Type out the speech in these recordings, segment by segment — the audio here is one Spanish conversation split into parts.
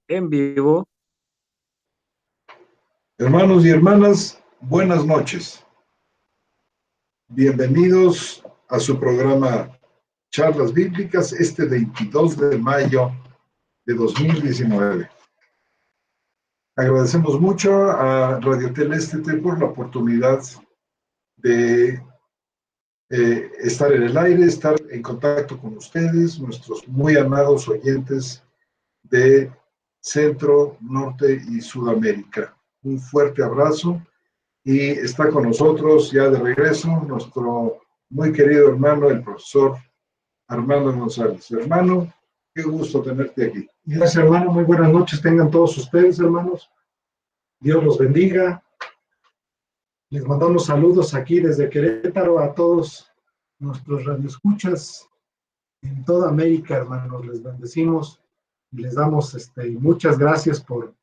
en vivo. Hermanos y hermanas, buenas noches. Bienvenidos a su programa Charlas Bíblicas, este 22 de mayo de 2019. Agradecemos mucho a Radio Teleste por la oportunidad de estar en el aire, estar en contacto con ustedes, nuestros muy amados oyentes de Centro, Norte y Sudamérica. Un fuerte abrazo y está con nosotros ya de regreso nuestro muy querido hermano, el profesor Armando González. Hermano, qué gusto tenerte aquí. Gracias, hermano. Muy buenas noches tengan todos ustedes, hermanos. Dios los bendiga. Les mandamos saludos aquí desde Querétaro a todos nuestros radioescuchas en toda América, hermanos. Les bendecimos y les damos muchas gracias por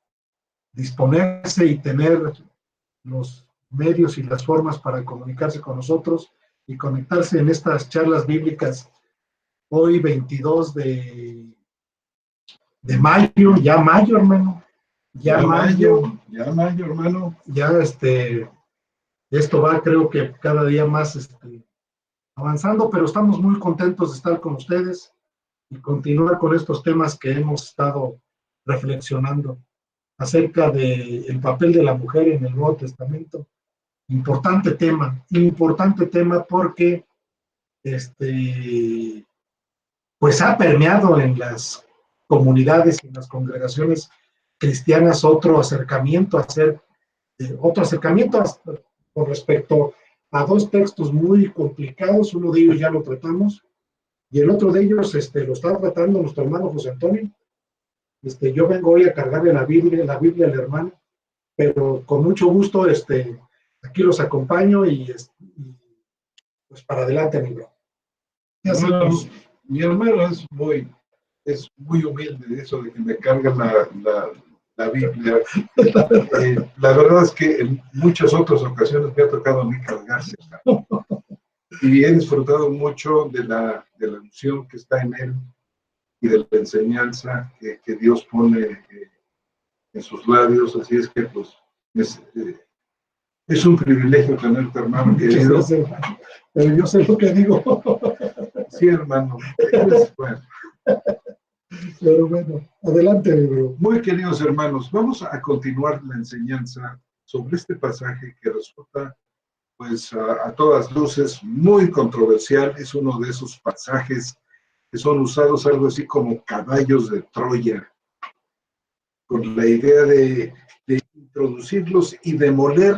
disponerse y tener los medios y las formas para comunicarse con nosotros y conectarse en estas charlas bíblicas hoy 22 de mayo, ya mayo, hermano. Ya mayo, hermano. Ya esto va, creo que cada día más avanzando, pero estamos muy contentos de estar con ustedes y continuar con estos temas que hemos estado reflexionando acerca del papel de la mujer en el Nuevo Testamento. Importante tema porque pues ha permeado en las comunidades y en las congregaciones cristianas otro acercamiento con respecto a dos textos muy complicados. Uno de ellos ya lo tratamos y el otro de ellos lo está tratando nuestro hermano José Antonio. Yo vengo hoy a cargarle la Biblia al hermano, pero con mucho gusto aquí los acompaño y pues para adelante, amigo. Mi hermano es muy humilde eso de que me cargan la Biblia. La verdad es que en muchas otras ocasiones me ha tocado a mí cargarse. Y he disfrutado mucho de la unción que está en él y de la enseñanza que Dios pone en sus labios. Así es que pues es un privilegio tenerte, hermano querido. Pero yo sé lo que digo. Sí, hermano. Bueno. Pero bueno, adelante, libro. Muy queridos hermanos, vamos a continuar la enseñanza sobre este pasaje que resulta, pues, a todas luces muy controversial. Es uno de esos pasajes que son usados algo así como caballos de Troya, con la idea de introducirlos y demoler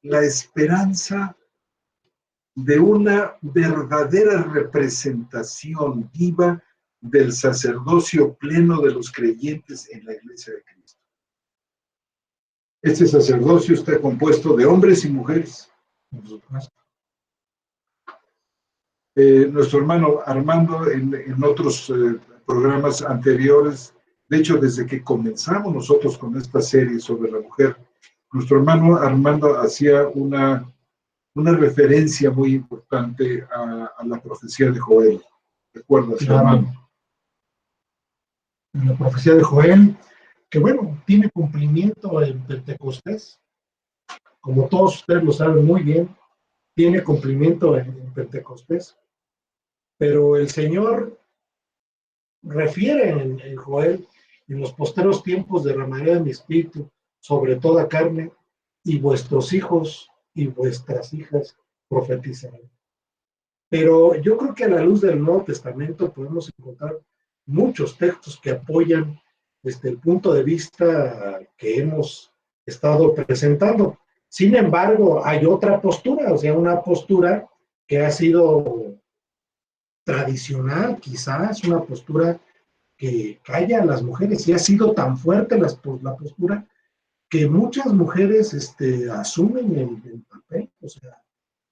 la esperanza de una verdadera representación viva del sacerdocio pleno de los creyentes en la Iglesia de Cristo. Este sacerdocio está compuesto de hombres y mujeres. Nuestro hermano Armando en otros programas anteriores, de hecho desde que comenzamos nosotros con esta serie sobre la mujer, nuestro hermano Armando hacía una referencia muy importante a la profecía de Joel. ¿Recuerdas, hermano? La profecía de Joel, que bueno, tiene cumplimiento en Pentecostés, como todos ustedes lo saben muy bien, tiene cumplimiento en Pentecostés, pero el Señor refiere en Joel: en los posteros tiempos derramaré de mi espíritu sobre toda carne, y vuestros hijos y vuestras hijas profetizarán. Pero yo creo que a la luz del Nuevo Testamento podemos encontrar muchos textos que apoyan el punto de vista que hemos estado presentando. Sin embargo, hay otra postura, o sea, una postura que ha sido tradicional, quizás una postura que calla a las mujeres, y ha sido tan fuerte la postura que muchas mujeres asumen el papel. O sea,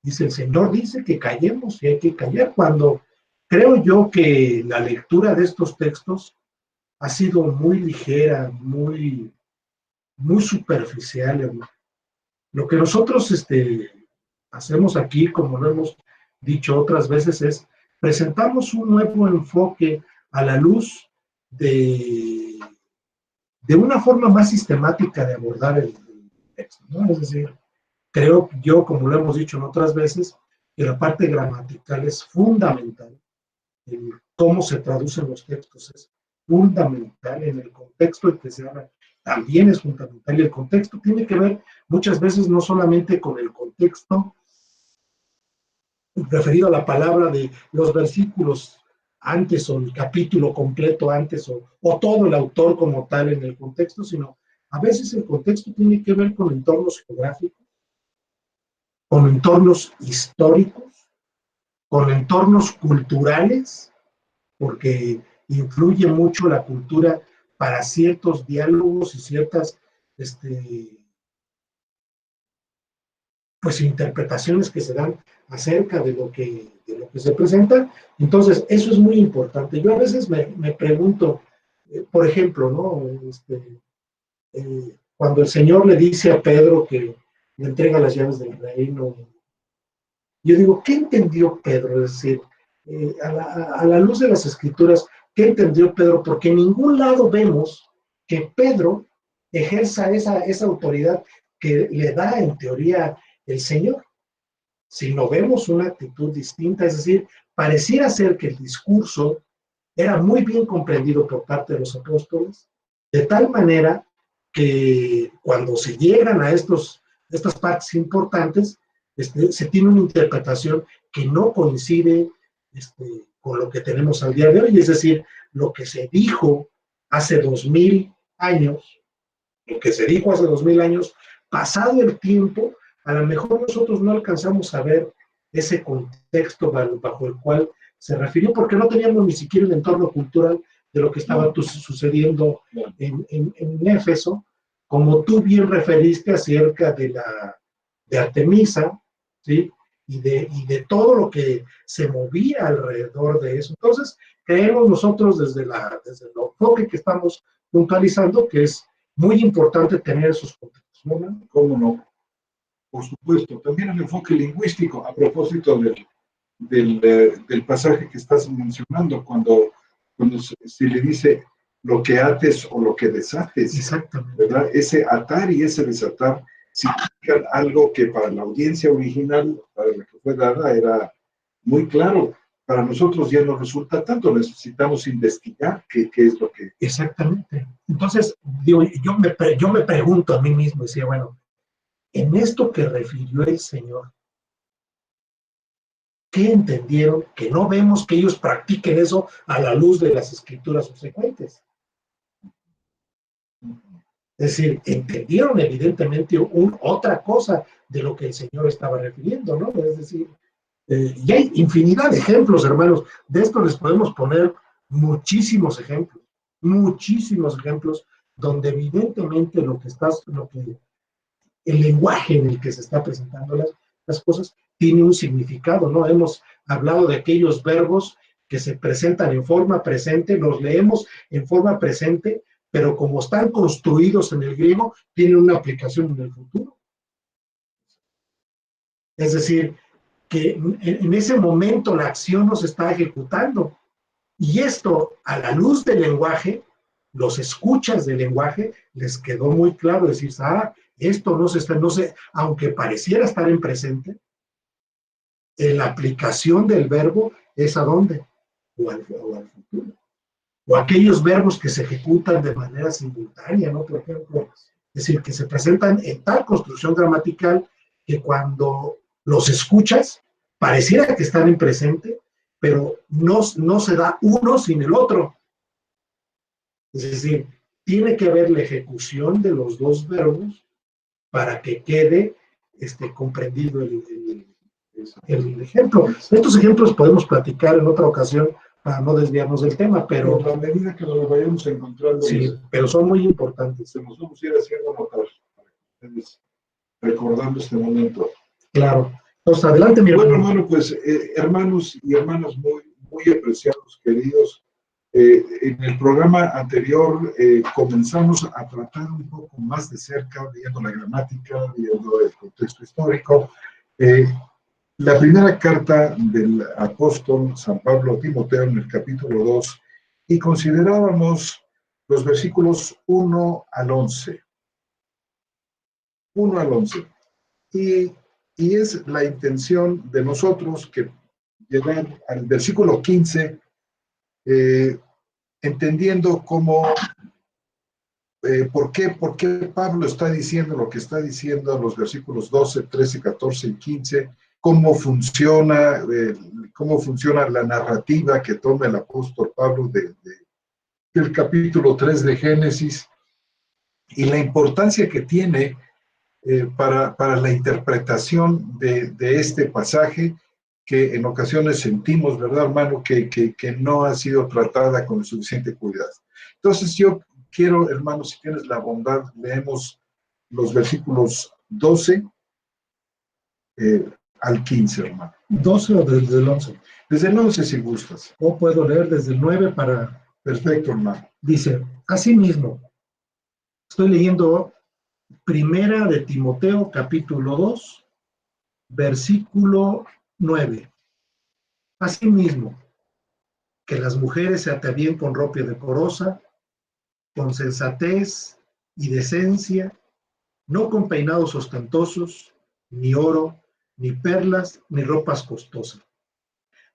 dice el Señor, dice que callemos y hay que callar, cuando creo yo que la lectura de estos textos ha sido muy ligera, muy superficial, hermano. Lo que nosotros hacemos aquí, como lo hemos dicho otras veces, es presentamos un nuevo enfoque a la luz de de una forma más sistemática de abordar el texto, ¿no? Es decir, creo yo, como lo hemos dicho en otras veces, que la parte gramatical es fundamental, en cómo se traducen los textos es fundamental, en el contexto en que se habla también es fundamental, y el contexto tiene que ver muchas veces no solamente con el contexto referido a la palabra de los versículos antes o el capítulo completo antes o todo el autor como tal en el contexto, sino a veces el contexto tiene que ver con entornos geográficos, con entornos históricos, con entornos culturales, porque influye mucho la cultura para ciertos diálogos y ciertas pues interpretaciones que se dan acerca de lo que se presenta. Entonces, eso es muy importante. Yo a veces me pregunto, por ejemplo, ¿no? Cuando el Señor le dice a Pedro que le entrega las llaves del reino, yo digo, ¿qué entendió Pedro? Es decir, a la luz de las Escrituras, ¿qué entendió Pedro? Porque en ningún lado vemos que Pedro ejerza esa autoridad que le da en teoría el Señor, sino vemos una actitud distinta, es decir, pareciera ser que el discurso era muy bien comprendido por parte de los apóstoles, de tal manera que cuando se llegan a estas partes importantes, se tiene una interpretación que no coincide con lo que tenemos al día de hoy, es decir, lo que se dijo hace 2000 años, pasado el tiempo, a lo mejor nosotros no alcanzamos a ver ese contexto bajo el cual se refirió, porque no teníamos ni siquiera el entorno cultural de lo que estaba sucediendo en Éfeso, como tú bien referiste acerca de Artemisa, ¿sí? Y de todo lo que se movía alrededor de eso. Entonces, creemos nosotros desde el enfoque que estamos puntualizando que es muy importante tener esos contextos, ¿no? ¿Cómo no? Por supuesto. También el enfoque lingüístico, a propósito del pasaje que estás mencionando, cuando se le dice lo que ates o lo que desates. Exactamente. ¿Verdad? Ese atar y ese desatar significan algo que para la audiencia original, para la que fue dada, era muy claro. Para nosotros ya no resulta tanto, necesitamos investigar qué es lo que... Exactamente. Entonces, digo, yo me pregunto a mí mismo, decía, bueno, en esto que refirió el Señor, ¿qué entendieron? Que no vemos que ellos practiquen eso a la luz de las escrituras subsecuentes. Es decir, entendieron evidentemente otra cosa de lo que el Señor estaba refiriendo, ¿no? Es decir, y hay infinidad de ejemplos, hermanos. De esto les podemos poner muchísimos ejemplos donde evidentemente el lenguaje en el que se está presentando las cosas tiene un significado, ¿no? Hemos hablado de aquellos verbos que se presentan en forma presente, los leemos en forma presente, pero como están construidos en el griego, tienen una aplicación en el futuro. Es decir, que en ese momento la acción no se está ejecutando. Y esto, a la luz del lenguaje, los escuchas del lenguaje, les quedó muy claro decir, esto no se, aunque pareciera estar en presente, la aplicación del verbo es ¿a dónde? O al futuro. O aquellos verbos que se ejecutan de manera simultánea, ¿no? Por ejemplo, es decir, que se presentan en tal construcción gramatical que cuando los escuchas, pareciera que están en presente, pero no se da uno sin el otro. Es decir, tiene que haber la ejecución de los dos verbos para que quede comprendido el ejemplo. Estos ejemplos podemos platicar en otra ocasión para no desviarnos del tema, pero a medida que nos vayamos encontrando, sí, pero son muy importantes. Se nos vamos a ir haciendo notar para que ustedes recordando este momento. Claro. Entonces, adelante, mi hermano. Bueno, hermano, pues hermanos y hermanas muy apreciados, queridos, en el programa anterior comenzamos a tratar un poco más de cerca, viendo la gramática, viendo el contexto histórico. La primera carta del apóstol San Pablo a Timoteo en el capítulo 2, y considerábamos los versículos 1 al 11. 1 al 11. Y es la intención de nosotros que llegar al versículo 15, entendiendo cómo, por qué Pablo está diciendo lo que está diciendo en los versículos 12, 13, 14 y 15, cómo funciona la narrativa que toma el apóstol Pablo del capítulo 3 de Génesis y la importancia que tiene para la interpretación de este pasaje que en ocasiones sentimos, ¿verdad, hermano?, que no ha sido tratada con suficiente cuidado. Entonces yo quiero, hermano, si tienes la bondad, leemos los versículos 12 al 15, hermano. ¿12 o desde el 11? Desde el 11, si gustas. O puedo leer desde el 9 para... Perfecto, hermano. Dice, asimismo, estoy leyendo Primera de Timoteo, capítulo 2, versículo 9. Asimismo, que las mujeres se atavíen con ropa decorosa, con sensatez y decencia, no con peinados ostentosos, ni oro, ni perlas, ni ropas costosas,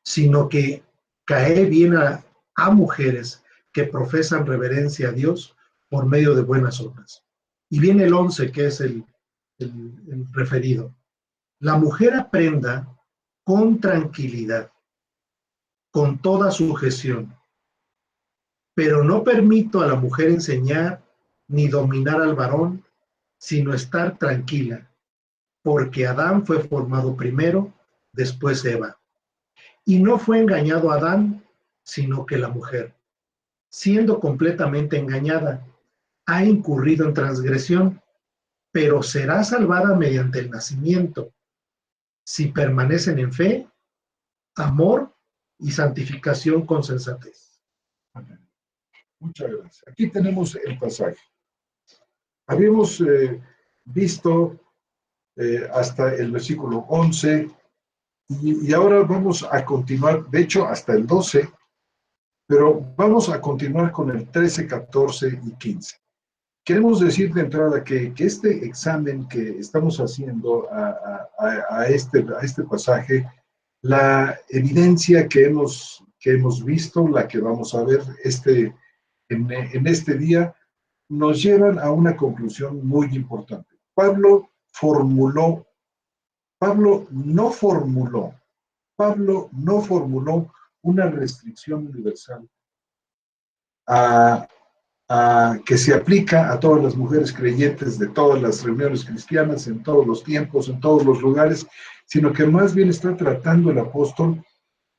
sino que cae bien a mujeres que profesan reverencia a Dios por medio de buenas obras. Y viene el 11, que es el referido. La mujer aprenda con tranquilidad, con toda sujeción, pero no permito a la mujer enseñar ni dominar al varón, sino estar tranquila, porque Adán fue formado primero, después Eva. Y no fue engañado Adán, sino que la mujer, siendo completamente engañada, ha incurrido en transgresión, pero será salvada mediante el nacimiento, si permanecen en fe, amor y santificación con sensatez. Amén. Muchas gracias. Aquí tenemos el pasaje. Habíamos visto hasta el versículo 11 y ahora vamos a continuar, de hecho hasta el 12, pero vamos a continuar con el 13, 14 y 15. Queremos decir de entrada que este examen que estamos haciendo a este pasaje, la evidencia que hemos visto, la que vamos a ver en este día, nos llevan a una conclusión muy importante. Pablo no formuló una restricción universal que se aplica a todas las mujeres creyentes de todas las reuniones cristianas, en todos los tiempos, en todos los lugares, sino que más bien está tratando el apóstol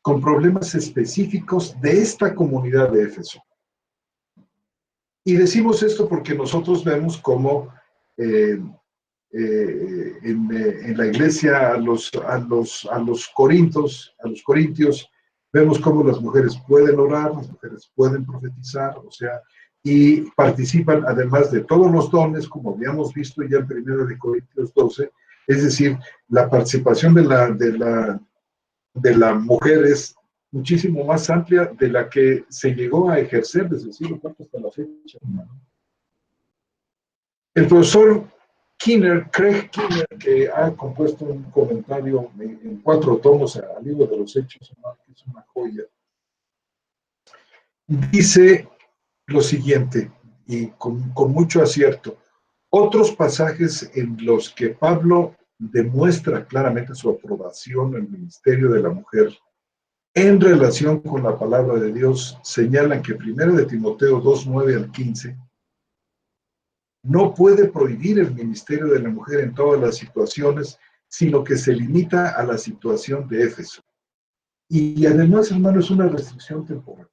con problemas específicos de esta comunidad de Éfeso. Y decimos esto porque nosotros vemos cómo en la iglesia a los corintios, vemos cómo las mujeres pueden orar, las mujeres pueden profetizar, o sea, y participan además de todos los dones, como habíamos visto ya en 1 Corintios 12, es decir, la participación de la mujer es muchísimo más amplia de la que se llegó a ejercer desde el siglo IV hasta la fecha. El profesor Craig Kinner, que ha compuesto un comentario en 4 tomos al libro de los Hechos, que es una joya, dice lo siguiente, y con mucho acierto: otros pasajes en los que Pablo demuestra claramente su aprobación al ministerio de la mujer en relación con la palabra de Dios señalan que 1 Timoteo 2, 9 al 15 no puede prohibir el ministerio de la mujer en todas las situaciones, sino que se limita a la situación de Éfeso. Y además, hermano, es una restricción temporal,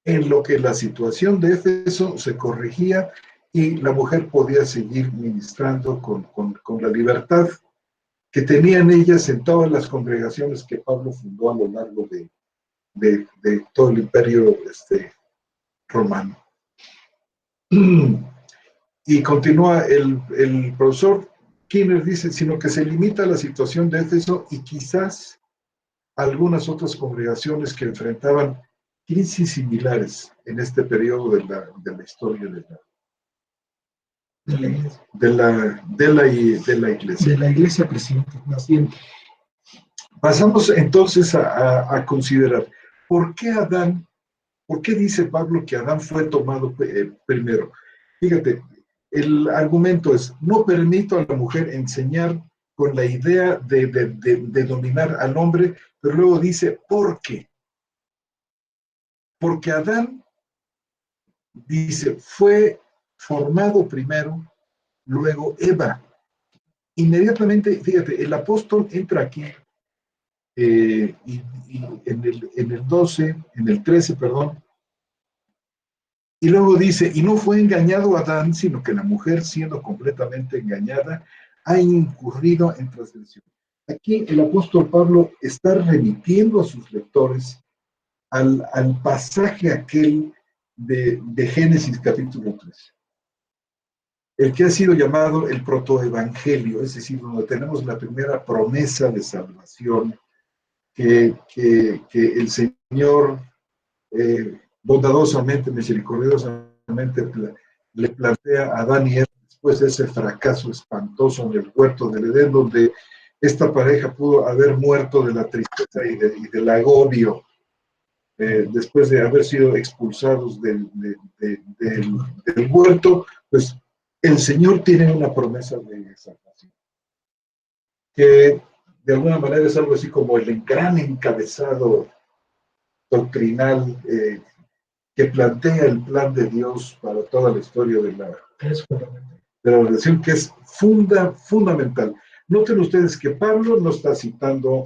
en lo que la situación de Éfeso se corregía y la mujer podía seguir ministrando con la libertad que tenían ellas en todas las congregaciones que Pablo fundó a lo largo de todo el imperio romano. Y continúa el profesor Kinner, dice, sino que se limita a la situación de Éfeso y quizás algunas otras congregaciones que enfrentaban crisis similares en este periodo de la historia de la iglesia. De la iglesia naciente. Pasamos entonces a considerar, ¿por qué dice Pablo que Adán fue tomado primero? Fíjate, el argumento es, no permito a la mujer enseñar con la idea de dominar al hombre, pero luego dice, ¿por qué? Porque Adán, dice, fue formado primero, luego Eva. Inmediatamente, fíjate, el apóstol entra aquí, y en el 12, en el 13, perdón, y luego dice, y no fue engañado Adán, sino que la mujer, siendo completamente engañada, ha incurrido en transgresión. Aquí el apóstol Pablo está remitiendo a sus lectores al pasaje aquel de Génesis capítulo 3. El que ha sido llamado el protoevangelio, es decir, donde tenemos la primera promesa de salvación que el Señor bondadosamente, misericordiosamente le plantea a Adán y Eva después de ese fracaso espantoso en el huerto del Edén, donde esta pareja pudo haber muerto de la tristeza y del agobio después de haber sido expulsados del huerto. Pues el Señor tiene una promesa de salvación, que de alguna manera es algo así como el gran encabezado doctrinal que plantea el plan de Dios para toda la historia de la relación, que es fundamental. Noten ustedes que Pablo no está citando,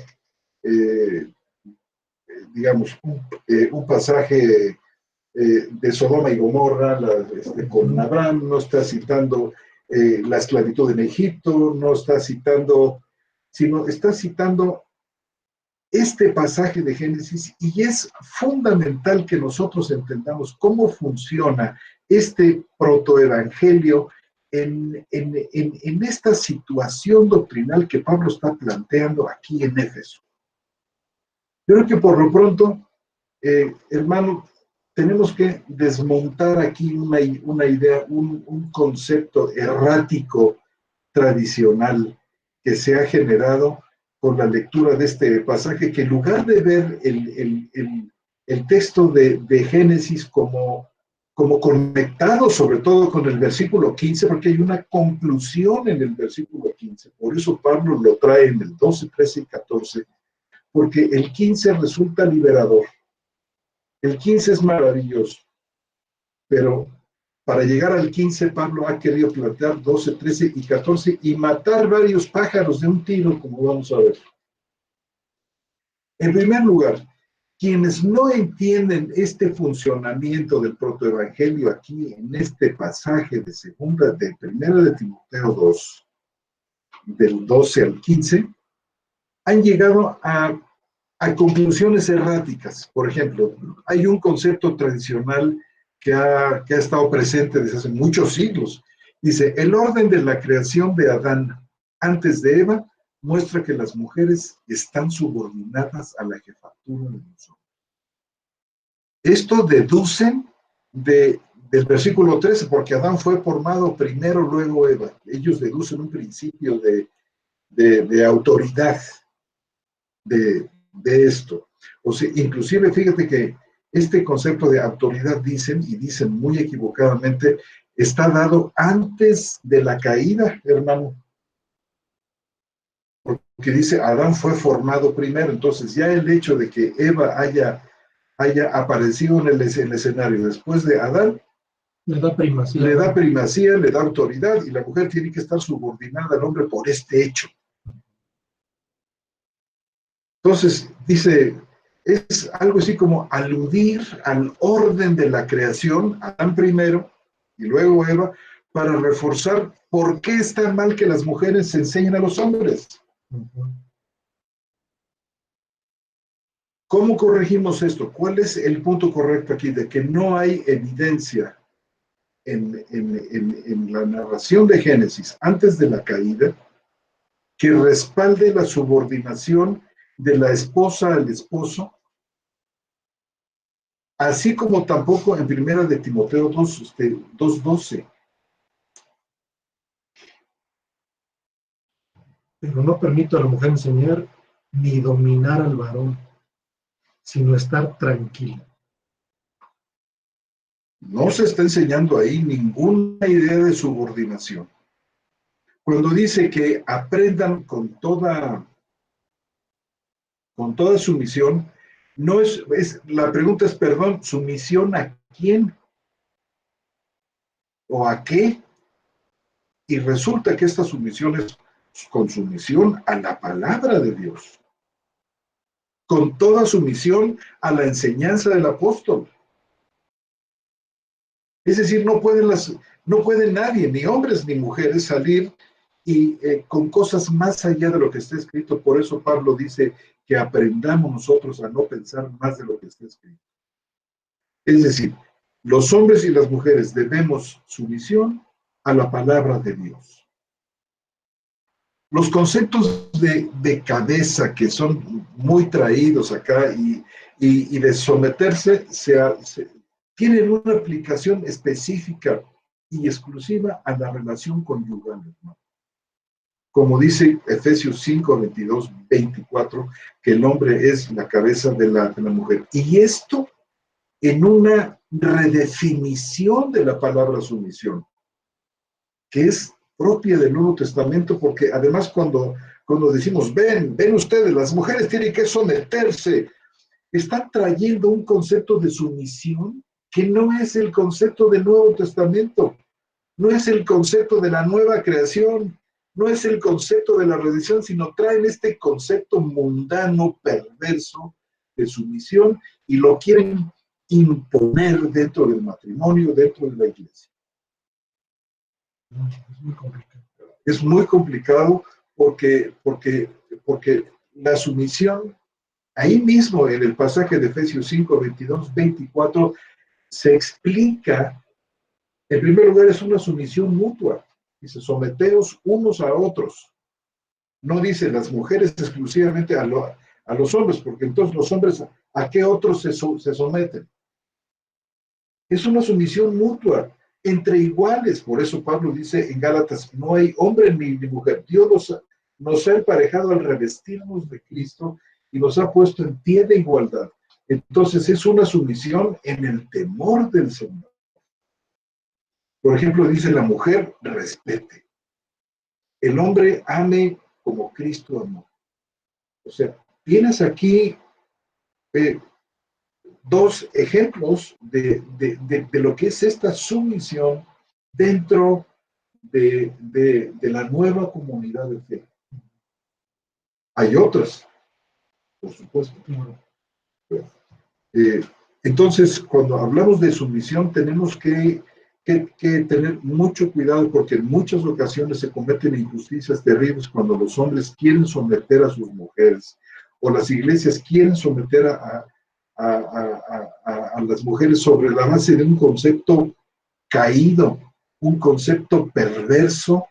digamos, un pasaje de Sodoma y Gomorra con Abraham, no está citando la esclavitud en Egipto, no está citando, sino está citando este pasaje de Génesis, y es fundamental que nosotros entendamos cómo funciona este protoevangelio en esta situación doctrinal que Pablo está planteando aquí en Éfeso. Yo creo que por lo pronto, hermano, tenemos que desmontar aquí una idea, un concepto errático tradicional que se ha generado con la lectura de este pasaje, que en lugar de ver el texto de Génesis como conectado sobre todo con el versículo 15, porque hay una conclusión en el versículo 15, por eso Pablo lo trae en el 12, 13 y 14, porque el 15 resulta liberador, el 15 es maravilloso, pero para llegar al 15, Pablo ha querido plantear 12, 13 y 14 y matar varios pájaros de un tiro, como vamos a ver. En primer lugar, quienes no entienden este funcionamiento del protoevangelio aquí en este pasaje de primera de Timoteo 2, del 12 al 15, han llegado a conclusiones erráticas. Por ejemplo, hay un concepto tradicional que ha estado presente desde hace muchos siglos. Dice, el orden de la creación de Adán antes de Eva muestra que las mujeres están subordinadas a la jefatura de los hombres. Esto deducen del versículo 13, porque Adán fue formado primero, luego Eva. Ellos deducen un principio de autoridad de esto. O sea, inclusive fíjate que este concepto de autoridad dicen muy equivocadamente, está dado antes de la caída, hermano. Porque dice, Adán fue formado primero, entonces ya el hecho de que Eva haya aparecido en el escenario después de Adán, le da primacía, le da autoridad, y la mujer tiene que estar subordinada al hombre por este hecho. Entonces, dice, es algo así como aludir al orden de la creación, Adán primero y luego Eva, para reforzar por qué es tan mal que las mujeres se enseñen a los hombres. ¿Cómo corregimos esto? ¿Cuál es el punto correcto aquí? De que no hay evidencia en la narración de Génesis antes de la caída que respalde la subordinación de la esposa al esposo Así como tampoco en 1 de Timoteo 2:12. Pero no permito a la mujer enseñar ni dominar al varón, sino estar tranquila. No se está enseñando ahí ninguna idea de subordinación. Cuando dice que aprendan con toda sumisión, no la pregunta es, perdón, ¿sumisión a quién? ¿O a qué? Y resulta que esta sumisión es con sumisión a la palabra de Dios, con toda sumisión a la enseñanza del apóstol. Es decir, no puede nadie, ni hombres ni mujeres, salir y con cosas más allá de lo que está escrito. Por eso Pablo dice que aprendamos nosotros a no pensar más de lo que está escrito. Es decir, los hombres y las mujeres debemos sumisión a la palabra de Dios. Los conceptos de cabeza que son muy traídos acá y de someterse tienen una aplicación específica y exclusiva a la relación conyugal, ¿no? Como dice Efesios 5, 22, 24, que el hombre es la cabeza de la mujer. Y esto en una redefinición de la palabra sumisión, que es propia del Nuevo Testamento, porque además cuando decimos, ven ustedes, las mujeres tienen que someterse, están trayendo un concepto de sumisión que no es el concepto del Nuevo Testamento, no es el concepto de la nueva creación, no es el concepto de la redención, sino traen este concepto mundano, perverso de sumisión y lo quieren imponer dentro del matrimonio, dentro de la iglesia. Es muy complicado. Es muy complicado porque la sumisión, ahí mismo en el pasaje de Efesios 5, 22, 24, se explica, en primer lugar, es una sumisión mutua. Dice, someteos unos a otros. No dice las mujeres exclusivamente a los hombres, porque entonces los hombres, ¿a qué otros se someten? Es una sumisión mutua, entre iguales. Por eso Pablo dice en Gálatas, no hay hombre ni mujer. Dios nos ha emparejado al revestirnos de Cristo y nos ha puesto en pie de igualdad. Entonces es una sumisión en el temor del Señor. Por ejemplo, dice la mujer, respete. El hombre ame como Cristo amó. O sea, tienes aquí dos ejemplos de lo que es esta sumisión dentro de la nueva comunidad de fe. Hay otras, por supuesto. Entonces, cuando hablamos de sumisión, tenemos que tener mucho cuidado porque en muchas ocasiones se cometen injusticias terribles cuando los hombres quieren someter a sus mujeres o las iglesias quieren someter a las mujeres sobre la base de un concepto caído, un concepto perverso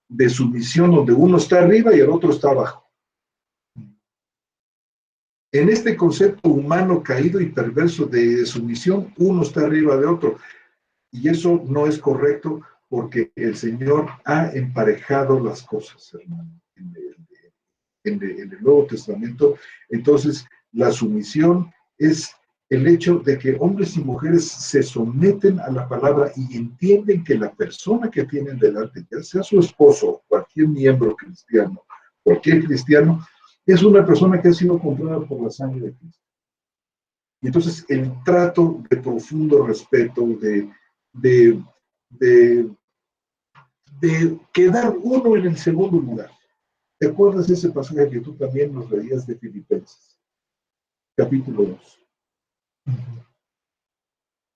de sumisión donde uno está arriba y el otro está abajo. En este concepto humano caído y perverso de sumisión, uno está arriba de otro. Y eso no es correcto porque el Señor ha emparejado las cosas, hermano, en el Nuevo Testamento. Entonces, la sumisión es el hecho de que hombres y mujeres se someten a la palabra y entienden que la persona que tienen delante, ya sea su esposo, cualquier miembro cristiano, cualquier cristiano, es una persona que ha sido comprada por la sangre de Cristo. Y entonces el trato de profundo respeto, de quedar uno en el segundo lugar. ¿Te acuerdas de ese pasaje que tú también nos leías de Filipenses? Capítulo 2.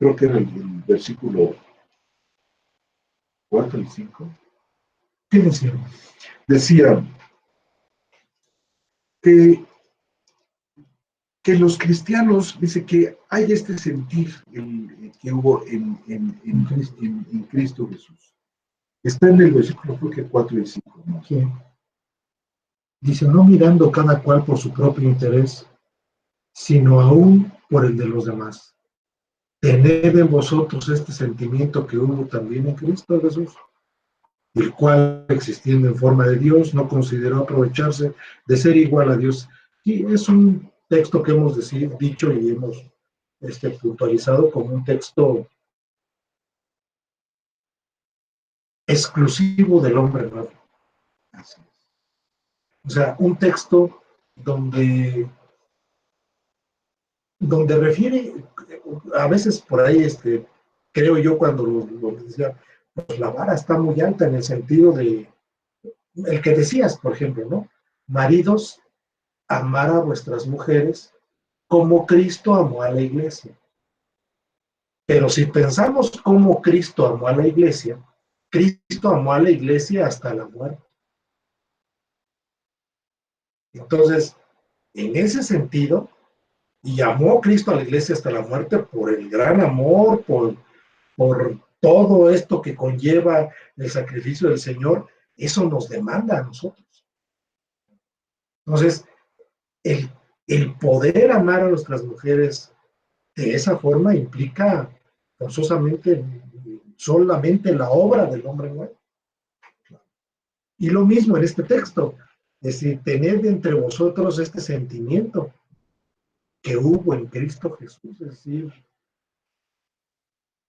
Creo que era el versículo 4 y 5. ¿Qué decía? Decía que los cristianos, dice que hay este sentir que hubo en Cristo Jesús. Está en el versículo, creo que 4 y 5. ¿No? Sí. Dice, no mirando cada cual por su propio interés, sino aún por el de los demás. tened en vosotros este sentimiento que hubo también en Cristo Jesús, el cual, existiendo en forma de Dios, no consideró aprovecharse de ser igual a Dios. Sí, es un texto que hemos dicho y hemos puntualizado como un texto exclusivo del hombre nuevo. Así es. O sea, un texto donde refiere, a veces por ahí, creo yo cuando lo decía, pues la vara está muy alta en el sentido de, el que decías, por ejemplo, ¿no? Maridos, amar a vuestras mujeres como Cristo amó a la iglesia. Pero si pensamos cómo Cristo amó a la iglesia, Cristo amó a la iglesia hasta la muerte. Entonces, en ese sentido, y amó Cristo a la iglesia hasta la muerte por el gran amor, por todo esto que conlleva el sacrificio del Señor, eso nos demanda a nosotros. Entonces, el, el poder amar a nuestras mujeres de esa forma implica forzosamente solamente la obra del hombre nuevo. Y lo mismo en este texto, es decir, tened entre vosotros este sentimiento que hubo en Cristo Jesús, es decir,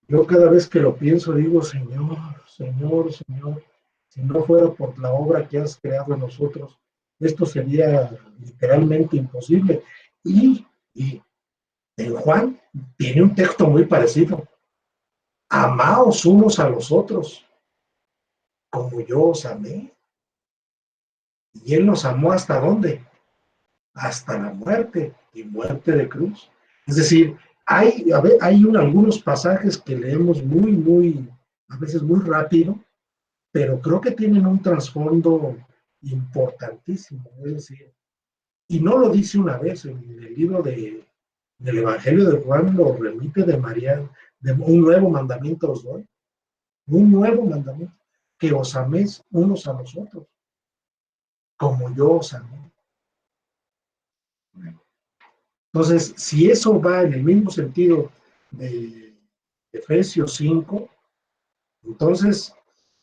yo cada vez que lo pienso digo, Señor, Señor, Señor, si no fuera por la obra que has creado en nosotros, esto sería literalmente imposible. Y en Juan tiene un texto muy parecido. Amaos unos a los otros, como yo os amé. Y Él nos amó ¿hasta dónde? Hasta la muerte, y muerte de cruz. Es decir, hay algunos pasajes que leemos a veces muy rápido, pero creo que tienen un trasfondo importantísimo. Es decir, y no lo dice una vez, en el libro del Evangelio de Juan lo remite de María, de un nuevo mandamiento os doy, un nuevo mandamiento, que os améis unos a los otros, como yo os amé. Entonces, si eso va en el mismo sentido de Efesios 5, entonces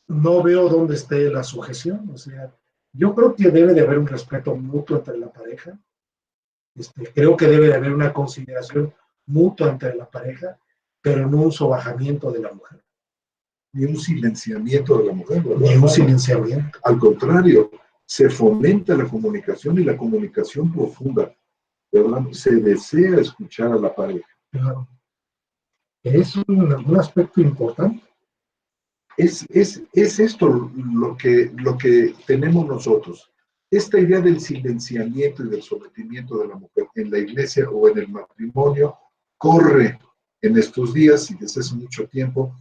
no veo dónde esté la sujeción. O sea, yo creo que debe de haber un respeto mutuo entre la pareja. Creo que debe de haber una consideración mutua entre la pareja, pero no un sobajamiento de la mujer. Ni un silenciamiento de la mujer, ¿verdad? Ni un silenciamiento. Al contrario, se fomenta la comunicación y la comunicación profunda, ¿verdad? Se desea escuchar a la pareja. Claro. Es un aspecto importante. Es esto lo que tenemos nosotros. Esta idea del silenciamiento y del sometimiento de la mujer en la iglesia o en el matrimonio corre en estos días y desde hace mucho tiempo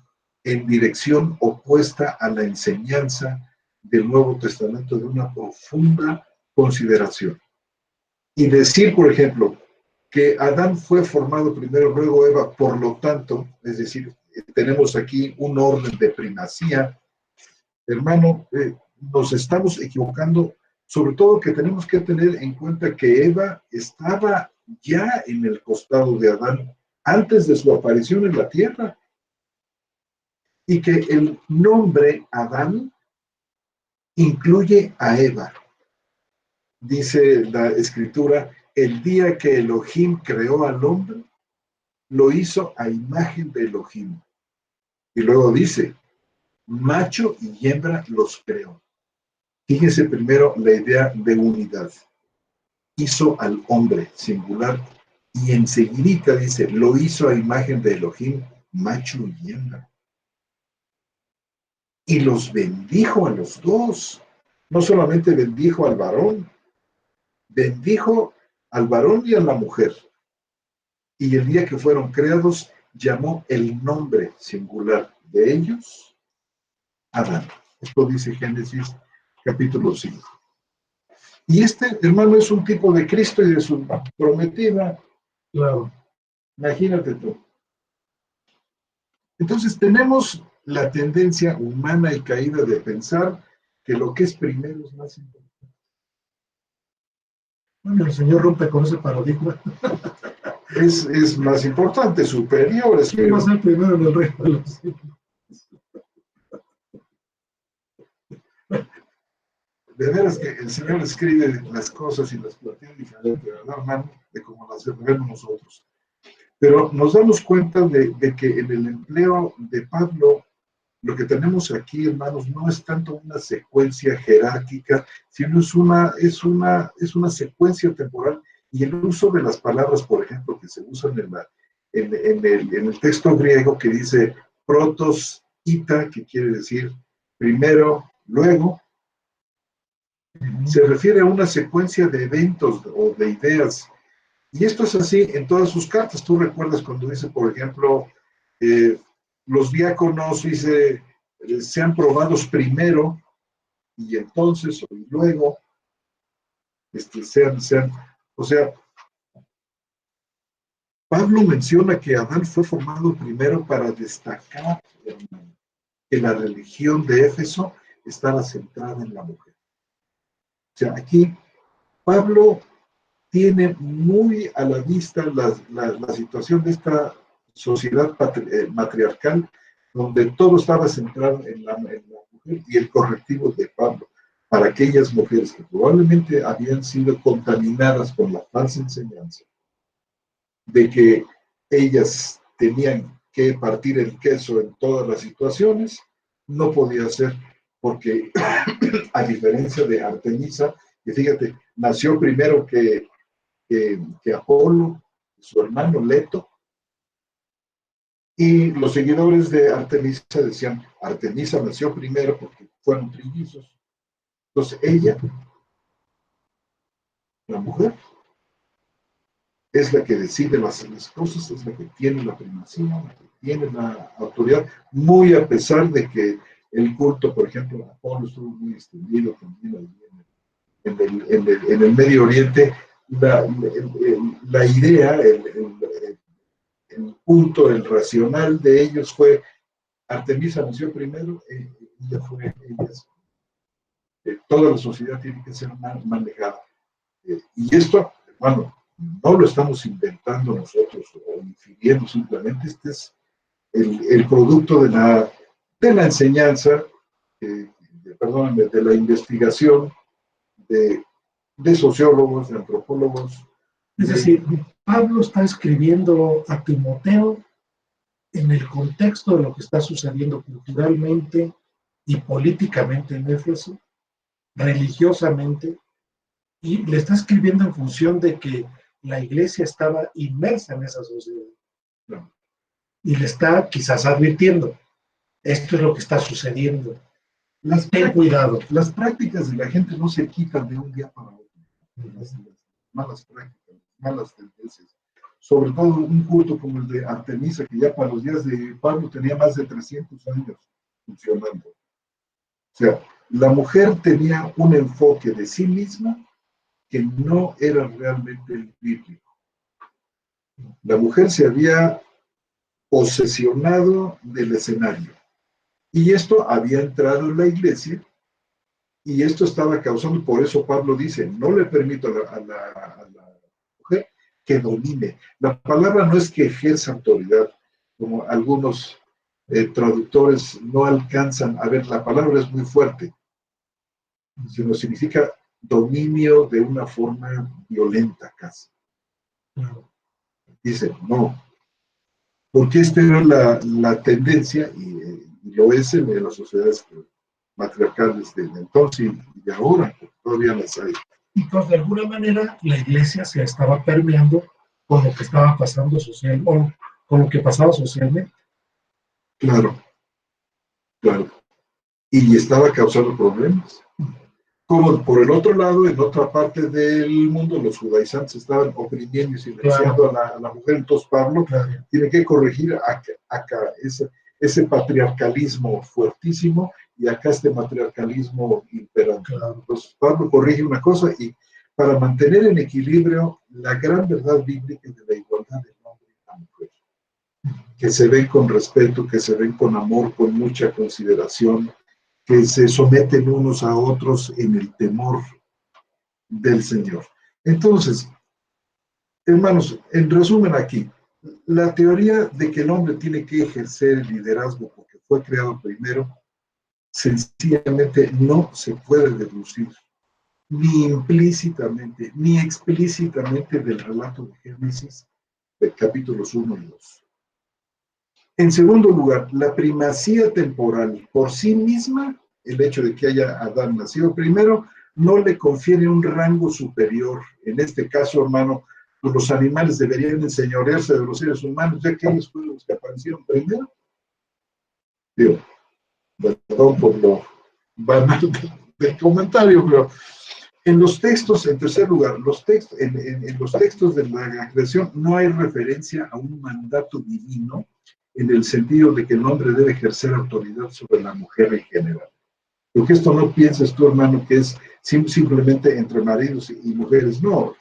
en dirección opuesta a la enseñanza del Nuevo Testamento, de una profunda consideración. Y decir, por ejemplo, que Adán fue formado primero, luego Eva, por lo tanto, es decir, tenemos aquí un orden de primacía, hermano, nos estamos equivocando, sobre todo que tenemos que tener en cuenta que Eva estaba ya en el costado de Adán antes de su aparición en la tierra, y que el nombre Adán incluye a Eva. Dice la escritura, el día que Elohim creó al hombre, lo hizo a imagen de Elohim. Y luego dice, macho y hembra los creó. Fíjese primero la idea de unidad. Hizo al hombre singular y enseguida dice, lo hizo a imagen de Elohim, macho y hembra. Y los bendijo a los dos. No solamente bendijo al varón, bendijo al varón y a la mujer. Y el día que fueron creados, llamó el nombre singular de ellos Adán. Esto dice Génesis capítulo 5. Y hermano, es un tipo de Cristo y de su prometida. Claro. Imagínate tú. Entonces tenemos la tendencia humana y caída de pensar que lo que es primero es más importante. Bueno, el Señor rompe con ese paradigma. es más importante, superior. ¿Quién va a ser primero en el reino de los cielos? De veras que el Señor escribe las cosas y las plantea diferente, ¿verdad, hermano? De como las vemos nosotros. Pero nos damos cuenta de que en el empleo de Pablo, lo que tenemos aquí, hermanos, no es tanto una secuencia jerárquica, sino es una secuencia temporal. Y el uso de las palabras, por ejemplo, que se usan en el texto griego que dice protos, ita, que quiere decir primero, luego, se refiere a una secuencia de eventos o de ideas. Y esto es así en todas sus cartas. Tú recuerdas cuando dice, por ejemplo, los diáconos, dice, sean probados primero y entonces o luego sean. O sea, Pablo menciona que Adán fue formado primero para destacar que la religión de Éfeso estaba centrada en la mujer. O sea, aquí Pablo tiene muy a la vista la situación de esta sociedad matriarcal, donde todo estaba centrado en la mujer y el correctivo de Pablo para aquellas mujeres que probablemente habían sido contaminadas con la falsa enseñanza de que ellas tenían que partir el queso en todas las situaciones, no podía ser, porque a diferencia de Artemisa, que fíjate, nació primero que Apolo, su hermano Leto, y los seguidores de Artemisa decían, Artemisa nació primero porque fueron trillizos. Entonces ella, la mujer, es la que decide las cosas, es la que tiene la primacía, la que tiene la autoridad, muy a pesar de que el culto, por ejemplo, a Apolo estuvo muy extendido también en el Medio Oriente. La idea, el punto, el racional de ellos fue, Artemisa nació primero, ella fue, toda la sociedad tiene que ser manejada. Y esto, bueno, no lo estamos inventando nosotros o infiriendo simplemente, este es el producto de la enseñanza, perdónenme, de la investigación de sociólogos, de antropólogos. Es decir, Pablo está escribiendo a Timoteo en el contexto de lo que está sucediendo culturalmente y políticamente en Éfeso, religiosamente, y le está escribiendo en función de que la iglesia estaba inmersa en esa sociedad. No. Y le está quizás advirtiendo, esto es lo que está sucediendo. Ten cuidado. Las prácticas de la gente no se quitan de un día para otro. Las malas prácticas, malas tendencias. Sobre todo un culto como el de Artemisa, que ya para los días de Pablo tenía más de 300 años funcionando. O sea, la mujer tenía un enfoque de sí misma que no era realmente el bíblico. La mujer se había posesionado del escenario. Y esto había entrado en la iglesia y esto estaba causando, por eso Pablo dice, no le permito a la mujer que domine. La palabra no es que ejerza autoridad, como algunos traductores no alcanzan a ver, la palabra es muy fuerte, sino significa dominio de una forma violenta casi. Dice, no, porque esta era la tendencia, y lo es en las sociedades matriarcales de entonces y de ahora, porque todavía las hay. Entonces, de alguna manera, la iglesia se estaba permeando con lo que estaba pasando social, o con lo que pasaba socialmente. Claro, claro. Y estaba causando problemas. Como por el otro lado, en otra parte del mundo, los judaizantes estaban oprimiendo y silenciando a la mujer. Entonces Pablo tiene que corregir acá ese patriarcalismo fuertísimo y acá este matriarcalismo imperante. Entonces Pablo corrige una cosa y para mantener en equilibrio la gran verdad bíblica de la igualdad del hombre y la mujer, que se ven con respeto, que se ven con amor, con mucha consideración, que se someten unos a otros en el temor del Señor. Entonces, Hermanos, en resumen aquí, la teoría de que el hombre tiene que ejercer el liderazgo porque fue creado primero, sencillamente no se puede deducir, ni implícitamente, ni explícitamente del relato de Génesis, de capítulos 1 y 2. En segundo lugar, la primacía temporal por sí misma, el hecho de que haya Adán nacido primero, no le confiere un rango superior. En este caso, hermano, pues los animales deberían enseñorearse de los seres humanos, ya que ellos fueron los que aparecieron primero. Digo, perdón por lo banal del comentario, pero en los textos, en tercer lugar, en los textos de la creación no hay referencia a un mandato divino en el sentido de que el hombre debe ejercer autoridad sobre la mujer en general. Porque esto no pienses tú, hermano, que es simplemente entre maridos y mujeres. No,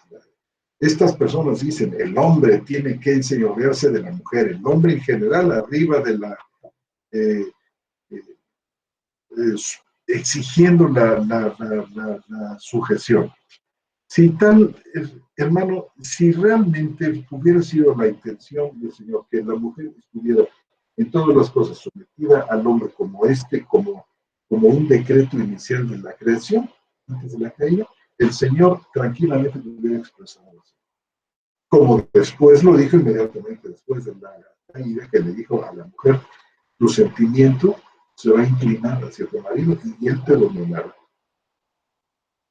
estas personas dicen, el hombre tiene que enseñorearse de la mujer, el hombre en general arriba de la... Eh, eh, exigiendo la sujeción. Si tal, hermano, si realmente hubiera sido la intención del Señor que la mujer estuviera en todas las cosas sometida al hombre como un decreto inicial de la creación, antes de la caída, el Señor tranquilamente lo hubiera expresado así. Como después lo dijo inmediatamente después de la caída, que le dijo a la mujer, tu sentimiento se va a inclinar hacia tu marido y él te dominará.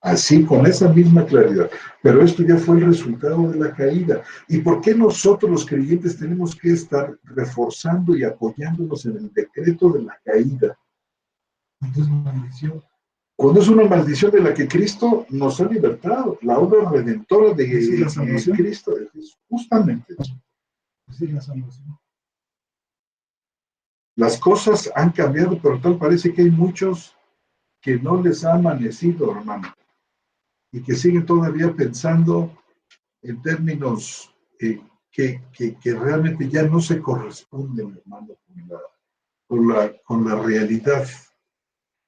Así, con esa misma claridad. Pero esto ya fue el resultado de la caída. ¿Y por qué nosotros los creyentes tenemos que estar reforzando y apoyándonos en el decreto de la caída? Entonces, maldición. Cuando es una maldición de la que Cristo nos ha libertado, la obra redentora de Cristo es justamente eso. Sí, la salvación. Las cosas han cambiado, pero tal parece que hay muchos que no les ha amanecido, hermano, y que siguen todavía pensando en términos que realmente ya no se corresponden, hermano, con la realidad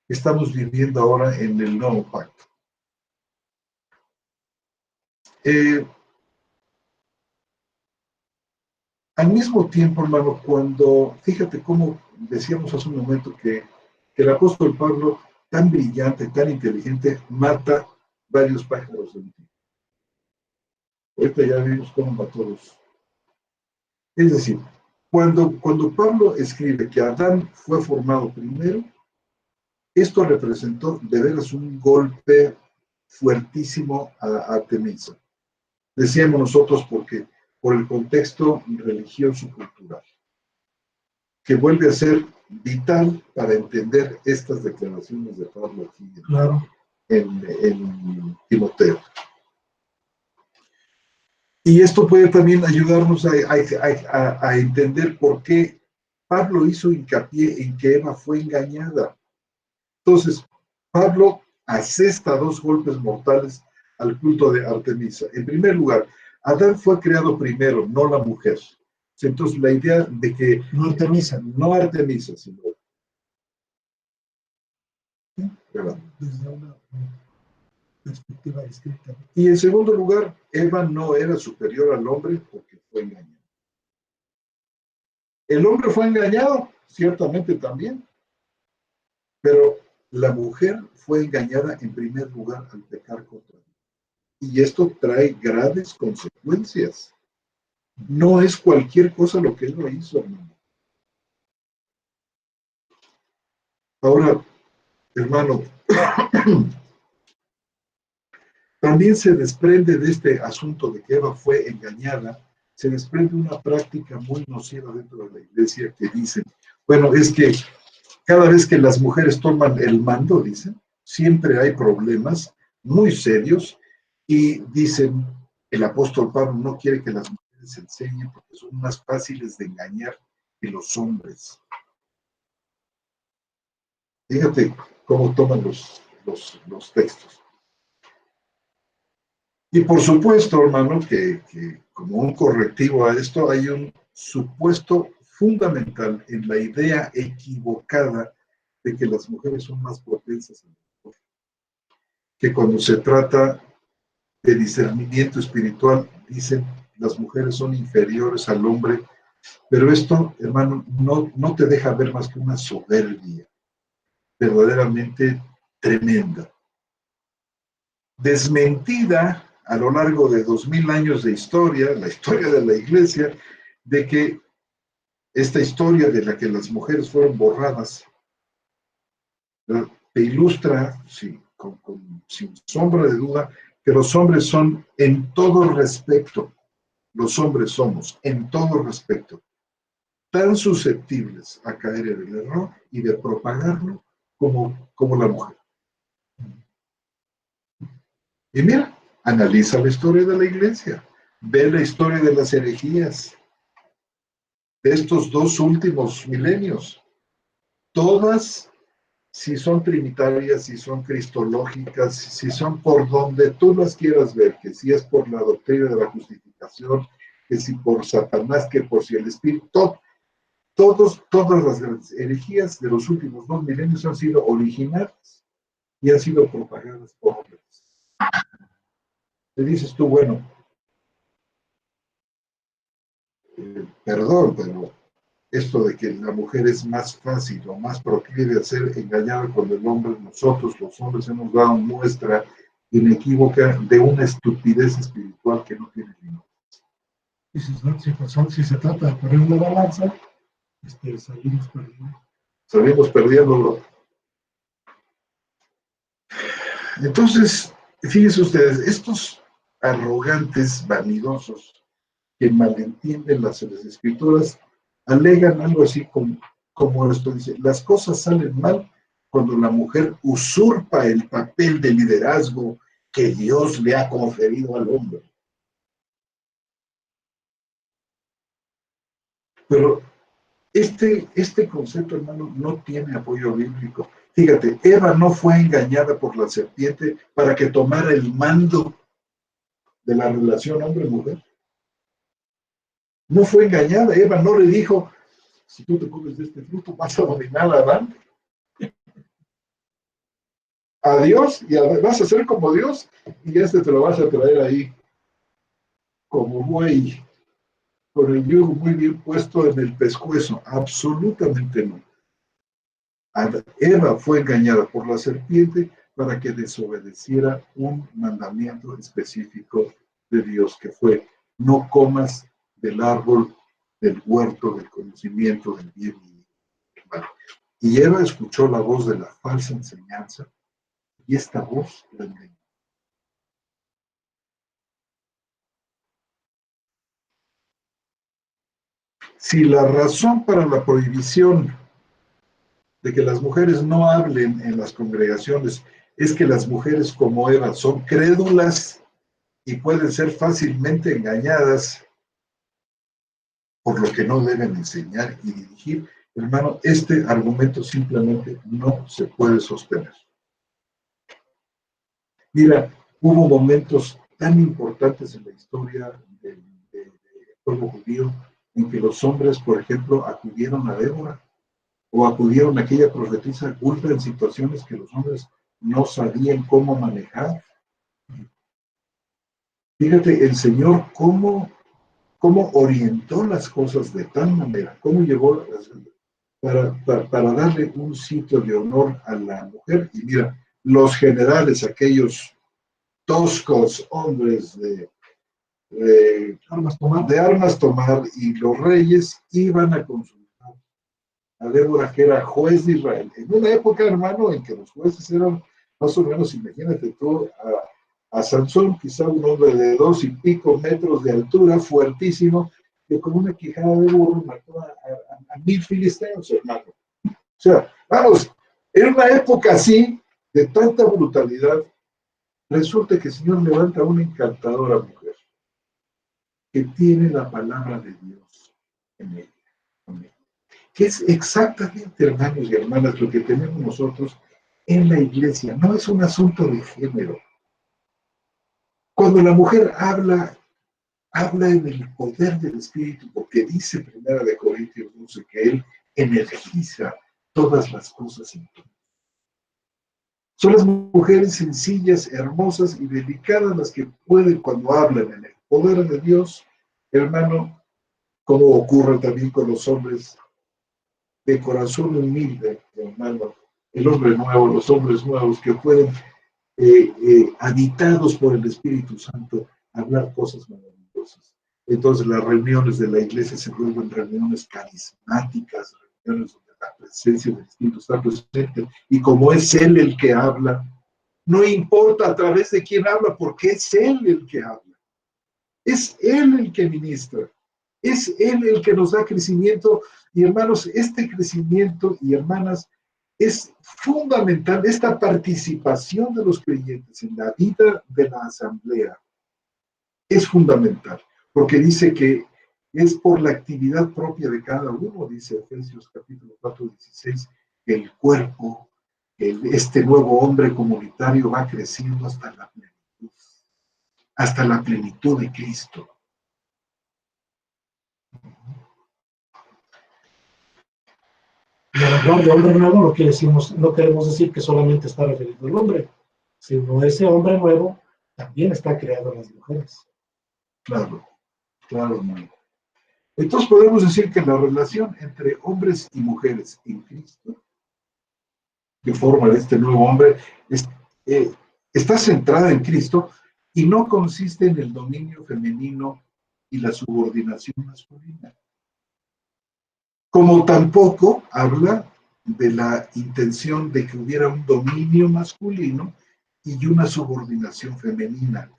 que estamos viviendo ahora en el nuevo pacto. Al mismo tiempo, hermano, fíjate cómo decíamos hace un momento que el apóstol Pablo, tan brillante, tan inteligente, mata varios pájaros de un tiro. Ahorita ya vimos cómo mató dos. Es decir, cuando Pablo escribe que Adán fue formado primero, esto representó de veras un golpe fuertísimo a Artemisa. Decíamos nosotros porque por el contexto religioso y cultural, que vuelve a ser vital para entender estas declaraciones de Pablo aquí en Timoteo. Y esto puede también ayudarnos a entender por qué Pablo hizo hincapié en que Eva fue engañada. Entonces, Pablo asesta dos golpes mortales al culto de Artemisa. En primer lugar, Adán fue creado primero, no la mujer. Entonces, la idea de que... No Artemisa, sino... ¿verdad? Desde una perspectiva distinta. Y en segundo lugar, Eva no era superior al hombre porque fue engañada. El hombre fue engañado, ciertamente también, pero la mujer fue engañada en primer lugar al pecar contra Dios. Y esto trae graves consecuencias. No es cualquier cosa lo que él lo hizo, hermano. Ahora, hermano, también se desprende de este asunto de que Eva fue engañada, se desprende una práctica muy nociva dentro de la iglesia que dice, bueno, es que cada vez que las mujeres toman el mando, dicen, siempre hay problemas muy serios y dicen, el apóstol Pablo no quiere que las mujeres enseñen porque son más fáciles de engañar que los hombres. Fíjate cómo toman los textos. Y por supuesto, hermano, que como un correctivo a esto hay un supuesto fundamental en la idea equivocada de que las mujeres son más propensas al amor. Que cuando se trata de discernimiento espiritual, dicen las mujeres son inferiores al hombre, pero esto, hermano, no te deja ver más que una soberbia verdaderamente tremenda, desmentida a lo largo de 2000 años de historia, la historia de la iglesia, de que esta historia de la que las mujeres fueron borradas, te ilustra, sí, sin sombra de duda, que los hombres son en todo respecto, los hombres somos en todo respecto, tan susceptibles a caer en el error y de propagarlo como la mujer. Y mira, analiza la historia de la iglesia, ve la historia de las herejías de estos 2 últimos milenios. Todas, si son trinitarias, si son cristológicas, si son por donde tú las quieras ver, que si es por la doctrina de la justificación, que si por Satanás, que por si el Espíritu, todas las grandes herejías de los últimos 2 milenios han sido originales y han sido propagadas por hombres. Te dices tú, bueno, perdón, pero esto de que la mujer es más fácil o más proclive a ser engañada con el hombre, nosotros los hombres hemos dado muestra inequívoca de una estupidez espiritual que no tiene límites. Si se trata de poner una balanza, salimos perdiendo. Entonces, fíjense ustedes, estos arrogantes, vanidosos, que malentienden las escrituras, alegan algo así como esto, dice, las cosas salen mal cuando la mujer usurpa el papel de liderazgo que Dios le ha conferido al hombre. Pero este concepto, hermano, no tiene apoyo bíblico. Fíjate, Eva no fue engañada por la serpiente para que tomara el mando de la relación hombre-mujer. No fue engañada. Eva no le dijo, si tú te comes de este fruto, vas a dominar a Adán. A Dios, y vas a ser como Dios, y te lo vas a traer ahí como buey, con el yugo muy bien puesto en el pescuezo. Absolutamente no. Eva fue engañada por la serpiente para que desobedeciera un mandamiento específico de Dios, que fue, no comas del árbol del huerto del conocimiento del bien y del mal. Y Eva escuchó la voz de la falsa enseñanza, y esta voz la engañó. Si la razón para la prohibición de que las mujeres no hablen en las congregaciones es que las mujeres como Eva son crédulas y pueden ser fácilmente engañadas por lo que no deben enseñar y dirigir, hermano, este argumento simplemente no se puede sostener. Mira, hubo momentos tan importantes en la historia del pueblo judío en que los hombres, por ejemplo, acudieron a Débora o acudieron a aquella profetisa ultra en situaciones que los hombres no sabían cómo manejar. Fíjate, el Señor cómo orientó las cosas de tal manera, cómo llevó para darle un sitio de honor a la mujer. Y mira, los generales, aquellos toscos hombres de armas tomar, y los reyes iban a consultar a Débora, que era juez de Israel. En una época, hermano, en que los jueces eran más o menos, imagínate tú, a Sansón, quizá un hombre de 2 y pico metros de altura, fuertísimo, que con una quijada de burro mató a 1000 filisteos, hermano. O sea, vamos, en una época así, de tanta brutalidad, resulta que el Señor levanta a una encantadora mujer que tiene la palabra de Dios en ella, que es exactamente, hermanos y hermanas, lo que tenemos nosotros en la iglesia. No es un asunto de género. Cuando la mujer habla en el poder del Espíritu, porque dice 1 Corintios 12 que Él energiza todas las cosas en todo. Son las mujeres sencillas, hermosas y delicadas las que pueden, cuando hablan en el poder de Dios, hermano, como ocurre también con los hombres de corazón humilde, hermano, el hombre nuevo, los hombres nuevos que pueden, habitados por el Espíritu Santo, hablar cosas maravillosas. Entonces las reuniones de la iglesia se vuelven reuniones carismáticas, reuniones donde la presencia del Espíritu está presente, y como es Él el que habla, no importa a través de quién habla, porque es Él el que habla. Es Él el que ministra. Es Él el que nos da crecimiento. Y hermanos, este crecimiento, y hermanas, es fundamental, esta participación de los creyentes en la vida de la asamblea es fundamental, porque dice que es por la actividad propia de cada uno, dice Efesios capítulo 4, 16, que el cuerpo, este nuevo hombre comunitario va creciendo hasta la plenitud de Cristo. Y al hablar de hombre nuevo, no queremos decir que solamente está referido al hombre, sino ese hombre nuevo también está creado en las mujeres. Claro, claro, hermano. Entonces podemos decir que la relación entre hombres y mujeres en Cristo, que forma este nuevo hombre, está centrada en Cristo y no consiste en el dominio femenino y la subordinación masculina. Como tampoco habla de la intención de que hubiera un dominio masculino y una subordinación femenina.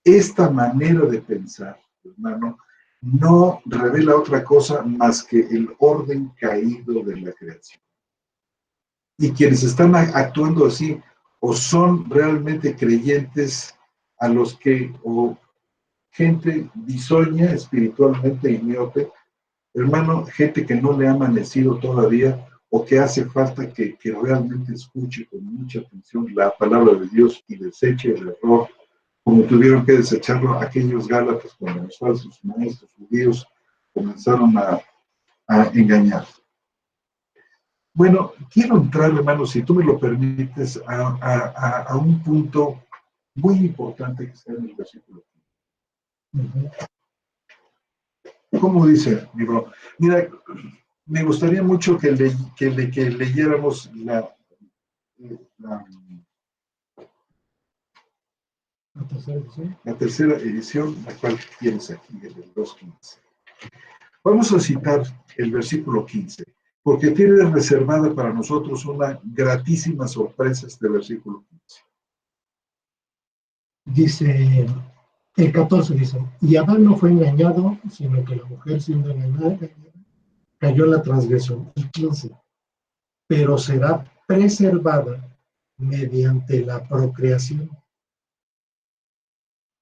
Esta manera de pensar, hermano, no revela otra cosa más que el orden caído de la creación. Y quienes están actuando así, o son realmente creyentes a los que, o gente bisoña espiritualmente y miope, hermano, gente que no le ha amanecido todavía, o que hace falta que realmente escuche con mucha atención la palabra de Dios y deseche el error, como tuvieron que desecharlo aquellos gálatas cuando los falsos maestros judíos comenzaron a engañar. Bueno, quiero entrar, hermano, si tú me lo permites, a un punto muy importante que está en el versículo. ¿Cómo dice, mi bro? Mira, me gustaría mucho que leyéramos la tercera edición, la cual tienes aquí, el 2.15. Vamos a citar el versículo 15, porque tiene reservada para nosotros una gratísima sorpresa este versículo 15. Dice, el 14 dice, y Adán no fue engañado, sino que la mujer siendo engañada cayó en la transgresión. El 15, pero será preservada mediante la procreación,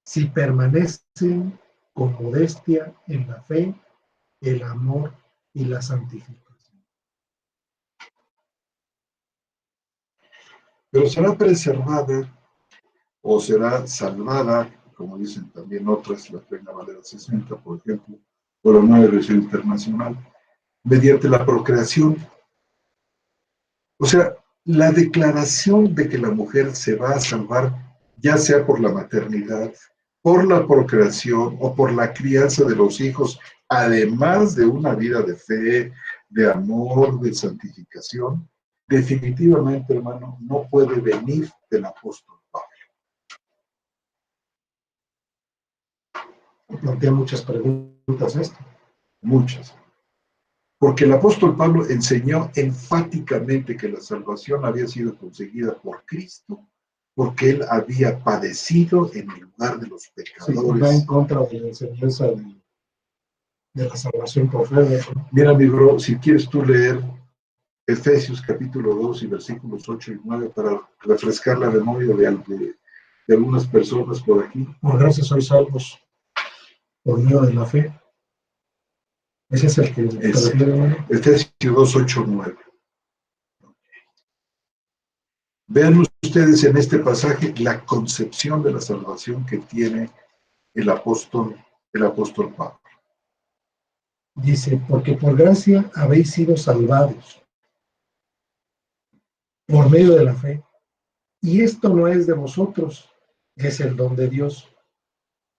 si permanecen con modestia en la fe, el amor y la santificación. Pero será preservada o será salvada, como dicen también otras, la Reina Valera 60, por ejemplo, o la Nueva Versión Internacional, mediante la procreación. O sea, la declaración de que la mujer se va a salvar, ya sea por la maternidad, por la procreación o por la crianza de los hijos, además de una vida de fe, de amor, de santificación, definitivamente, hermano, no puede venir del apóstol Pablo. Plantea muchas preguntas esto. Muchas. Porque el apóstol Pablo enseñó enfáticamente que la salvación había sido conseguida por Cristo, porque él había padecido en el lugar de los pecadores. Sí, va en contra de la enseñanza de la salvación por fe. Mira, mi bro, si quieres tú leer Efesios capítulo 2 y versículos 8 y 9 para refrescar la memoria de algunas personas por aquí. Por gracia sois salvos por medio de la fe. Ese es el que te refiere, ¿no? Efesios 2, 8, 9. Vean ustedes en este pasaje la concepción de la salvación que tiene el apóstol Pablo. Dice, porque por gracia habéis sido salvados por medio de la fe. Y esto no es de vosotros, es el don de Dios,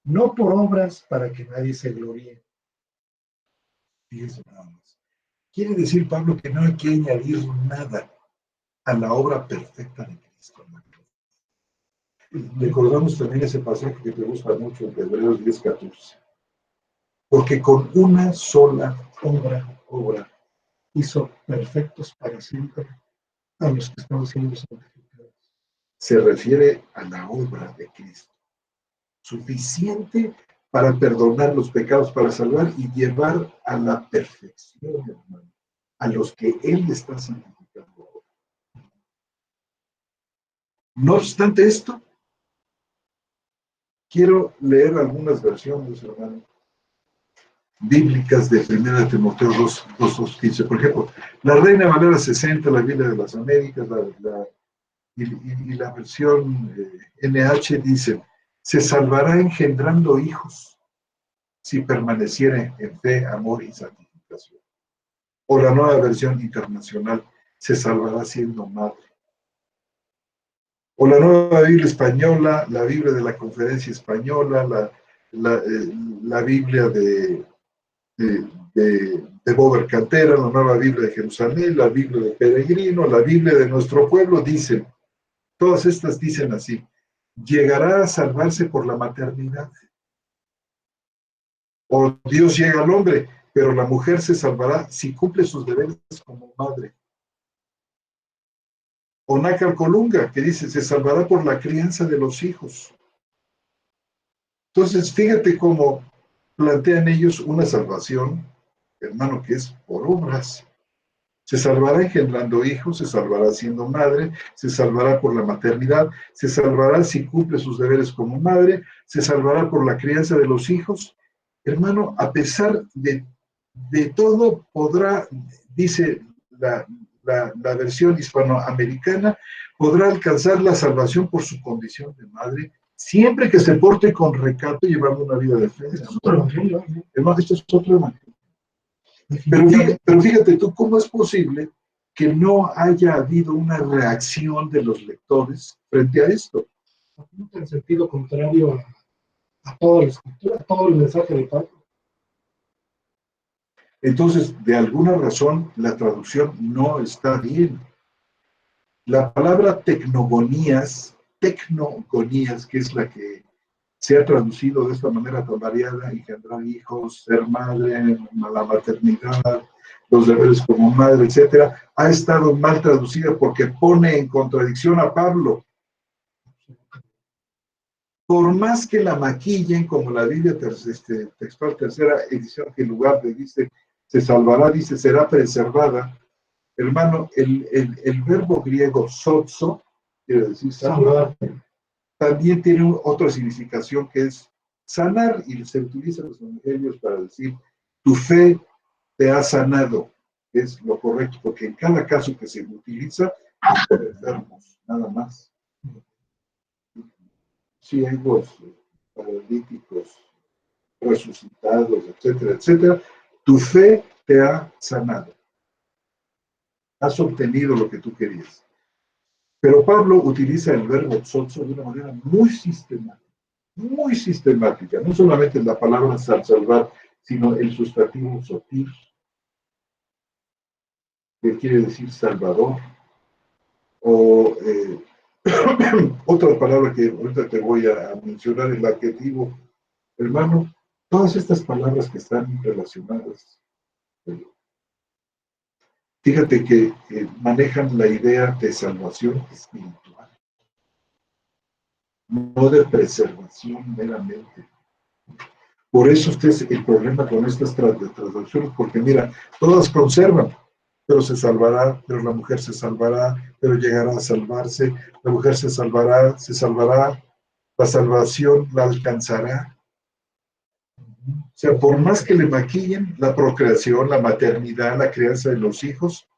no por obras para que nadie se gloríe, Fíjense nada más. Quiere decir Pablo que no hay que añadir nada a la obra perfecta de Cristo, hermano. Recordamos también ese pasaje que te gusta mucho, en Hebreos 10:14. Porque con una sola obra hizo perfectos para siempre a los que están siendo santificados. Se refiere a la obra de Cristo, suficiente para perdonar los pecados, para salvar y llevar a la perfección, hermano, a los que Él está santificando. No obstante esto, quiero leer algunas versiones, hermano, bíblicas de 1 Timoteo 2:15. Por ejemplo, la Reina Valera 60, la Biblia de las Américas, y la versión NH dice: se salvará engendrando hijos si permaneciere en fe, amor y santificación. O la nueva versión internacional: se salvará siendo madre. O la nueva Biblia española, la Biblia de la Conferencia Española, la Biblia de Bober Cantera, la nueva Biblia de Jerusalén, la Biblia de Peregrino, la Biblia de nuestro pueblo, dicen, todas estas dicen así: llegará a salvarse por la maternidad. O Dios llega al hombre, pero la mujer se salvará si cumple sus deberes como madre. O Nácar Colunga, que dice, se salvará por la crianza de los hijos. Entonces, fíjate cómo plantean ellos una salvación, hermano, que es por obras. Se salvará engendrando hijos, se salvará siendo madre, se salvará por la maternidad, se salvará si cumple sus deberes como madre, se salvará por la crianza de los hijos. Hermano, a pesar de todo, podrá, dice la versión hispanoamericana, podrá alcanzar la salvación por su condición de madre, siempre que se porte con recato, llevando una vida de fe. Hermano, esto es otro evangelio. Pero fíjate tú, ¿cómo es posible que no haya habido una reacción de los lectores frente a esto? En sentido contrario a toda la escritura, a todo el mensaje de Pablo. Entonces, de alguna razón, la traducción no está bien. La palabra tecnogonías, que es la que se ha traducido de esta manera tan variada: engendrar hijos, ser madre, la maternidad, los deberes como madre, etcétera, ha estado mal traducida porque pone en contradicción a Pablo. Por más que la maquillen, como la Biblia textual tercera edición, que en lugar de dice se salvará, dice será preservada. Hermano, el verbo griego sozo, quiere decir salvar, también tiene otra significación que es sanar, y se utiliza en los evangelios para decir tu fe te ha sanado. Es lo correcto, porque en cada caso que se utiliza, son enfermos, nada más. Ciegos, paralíticos, resucitados, etcétera, etcétera. Tu fe te ha sanado. Has obtenido lo que tú querías. Pero Pablo utiliza el verbo sozo de una manera muy sistemática. No solamente la palabra salvar, sino el sustantivo sotir, que quiere decir salvador, o otra palabra que ahorita te voy a mencionar, el adjetivo. Hermano, todas estas palabras que están relacionadas, fíjate que manejan la idea de salvación espiritual, no de preservación meramente. Por eso este es el problema con estas traducciones, porque mira, todas conservan, pero se salvará, pero la mujer se salvará, pero llegará a salvarse, la mujer se salvará, la salvación la alcanzará. O sea, por más que le maquillen la procreación, la maternidad, la crianza de los hijos,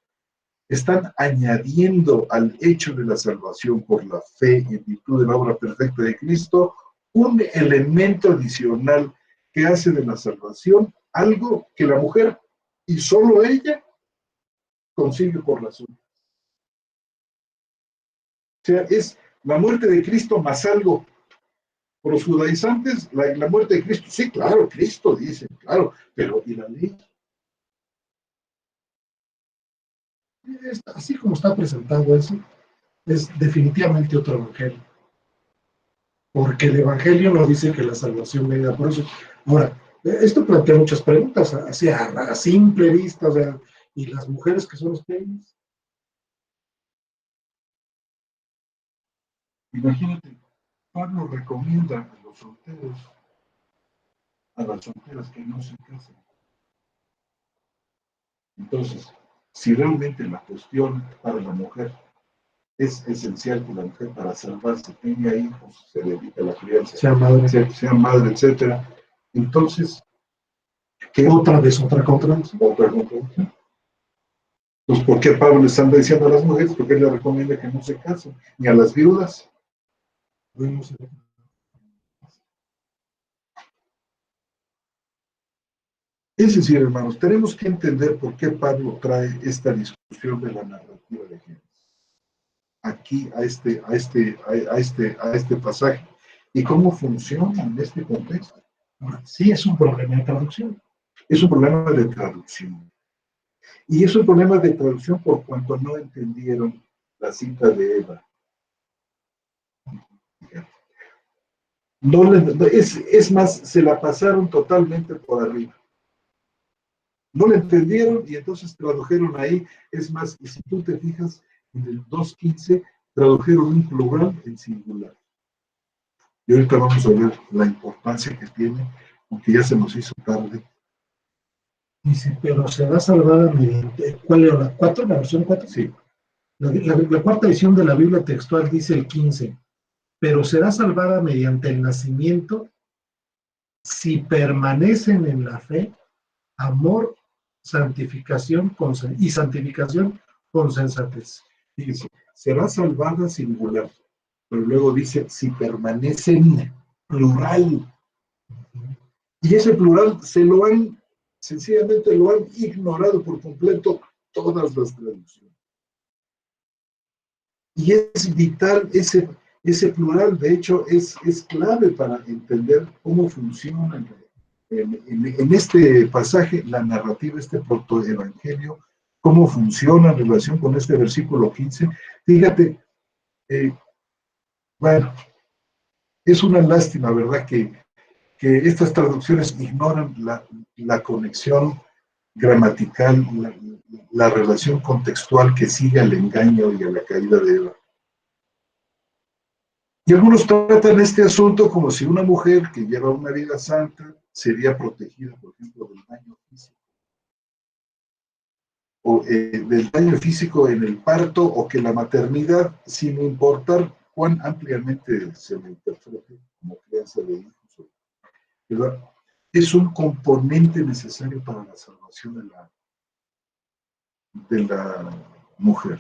están añadiendo al hecho de la salvación por la fe y en virtud de la obra perfecta de Cristo un elemento adicional que hace de la salvación algo que la mujer, y solo ella, consigue por la suya. O sea, es la muerte de Cristo más algo. Por los judaizantes, la muerte de Cristo, sí, claro, Cristo, dicen, claro, pero ¿y la ley? Así como está presentado eso, es definitivamente otro evangelio. Porque el evangelio no dice que la salvación venga por eso. Ahora, esto plantea muchas preguntas, así a simple vista, o sea, ¿y las mujeres que son ustedes? Imagínate, Pablo recomienda a los solteros, a las solteras que no se casen. Entonces, si realmente la cuestión para la mujer es esencial que la mujer para salvarse tenga hijos, se dedique a la crianza, sea madre, etcétera, entonces, ¿qué otra vez otra contradicción? Otra contradicción. Pues, ¿por qué Pablo le está diciendo a las mujeres? ¿Por qué le recomienda que no se casen? Ni a las viudas. Es decir, hermanos, tenemos que entender por qué Pablo trae esta discusión de la narrativa de Génesis aquí a este pasaje y cómo funciona en este contexto. Sí, es un problema de traducción. Es un problema de traducción. Y es un problema de traducción por cuanto no entendieron la cita de Eva. No, es más, se la pasaron totalmente por arriba. No la entendieron y entonces tradujeron ahí. Es más, y si tú te fijas, en el 2.15 tradujeron un plural en singular. Y ahorita vamos a ver la importancia que tiene, aunque ya se nos hizo tarde. Dice, pero será salvada mediante... ¿Cuál era la 4? ¿La versión 4? Sí. La cuarta edición de la Biblia textual dice el 15. Pero será salvada mediante el nacimiento si permanecen en la fe, amor, santificación y santificación con sensatez. Fíjense, será salvada singular, pero luego dice si permanecen plural. Y ese plural sencillamente lo han ignorado por completo todas las traducciones. Y es vital ese plural, de hecho, es clave para entender cómo funciona en este pasaje la narrativa, este protoevangelio, cómo funciona en relación con este versículo 15. Fíjate, bueno, es una lástima, ¿verdad?, que estas traducciones ignoran la conexión gramatical, la relación contextual que sigue al engaño y a la caída de Eva. Y algunos tratan este asunto como si una mujer que lleva una vida santa sería protegida, por ejemplo, del daño físico. O del daño físico en el parto, o que la maternidad, sin importar cuán ampliamente se le interprete como crianza de hijos, ¿verdad?, es un componente necesario para la salvación de la mujer.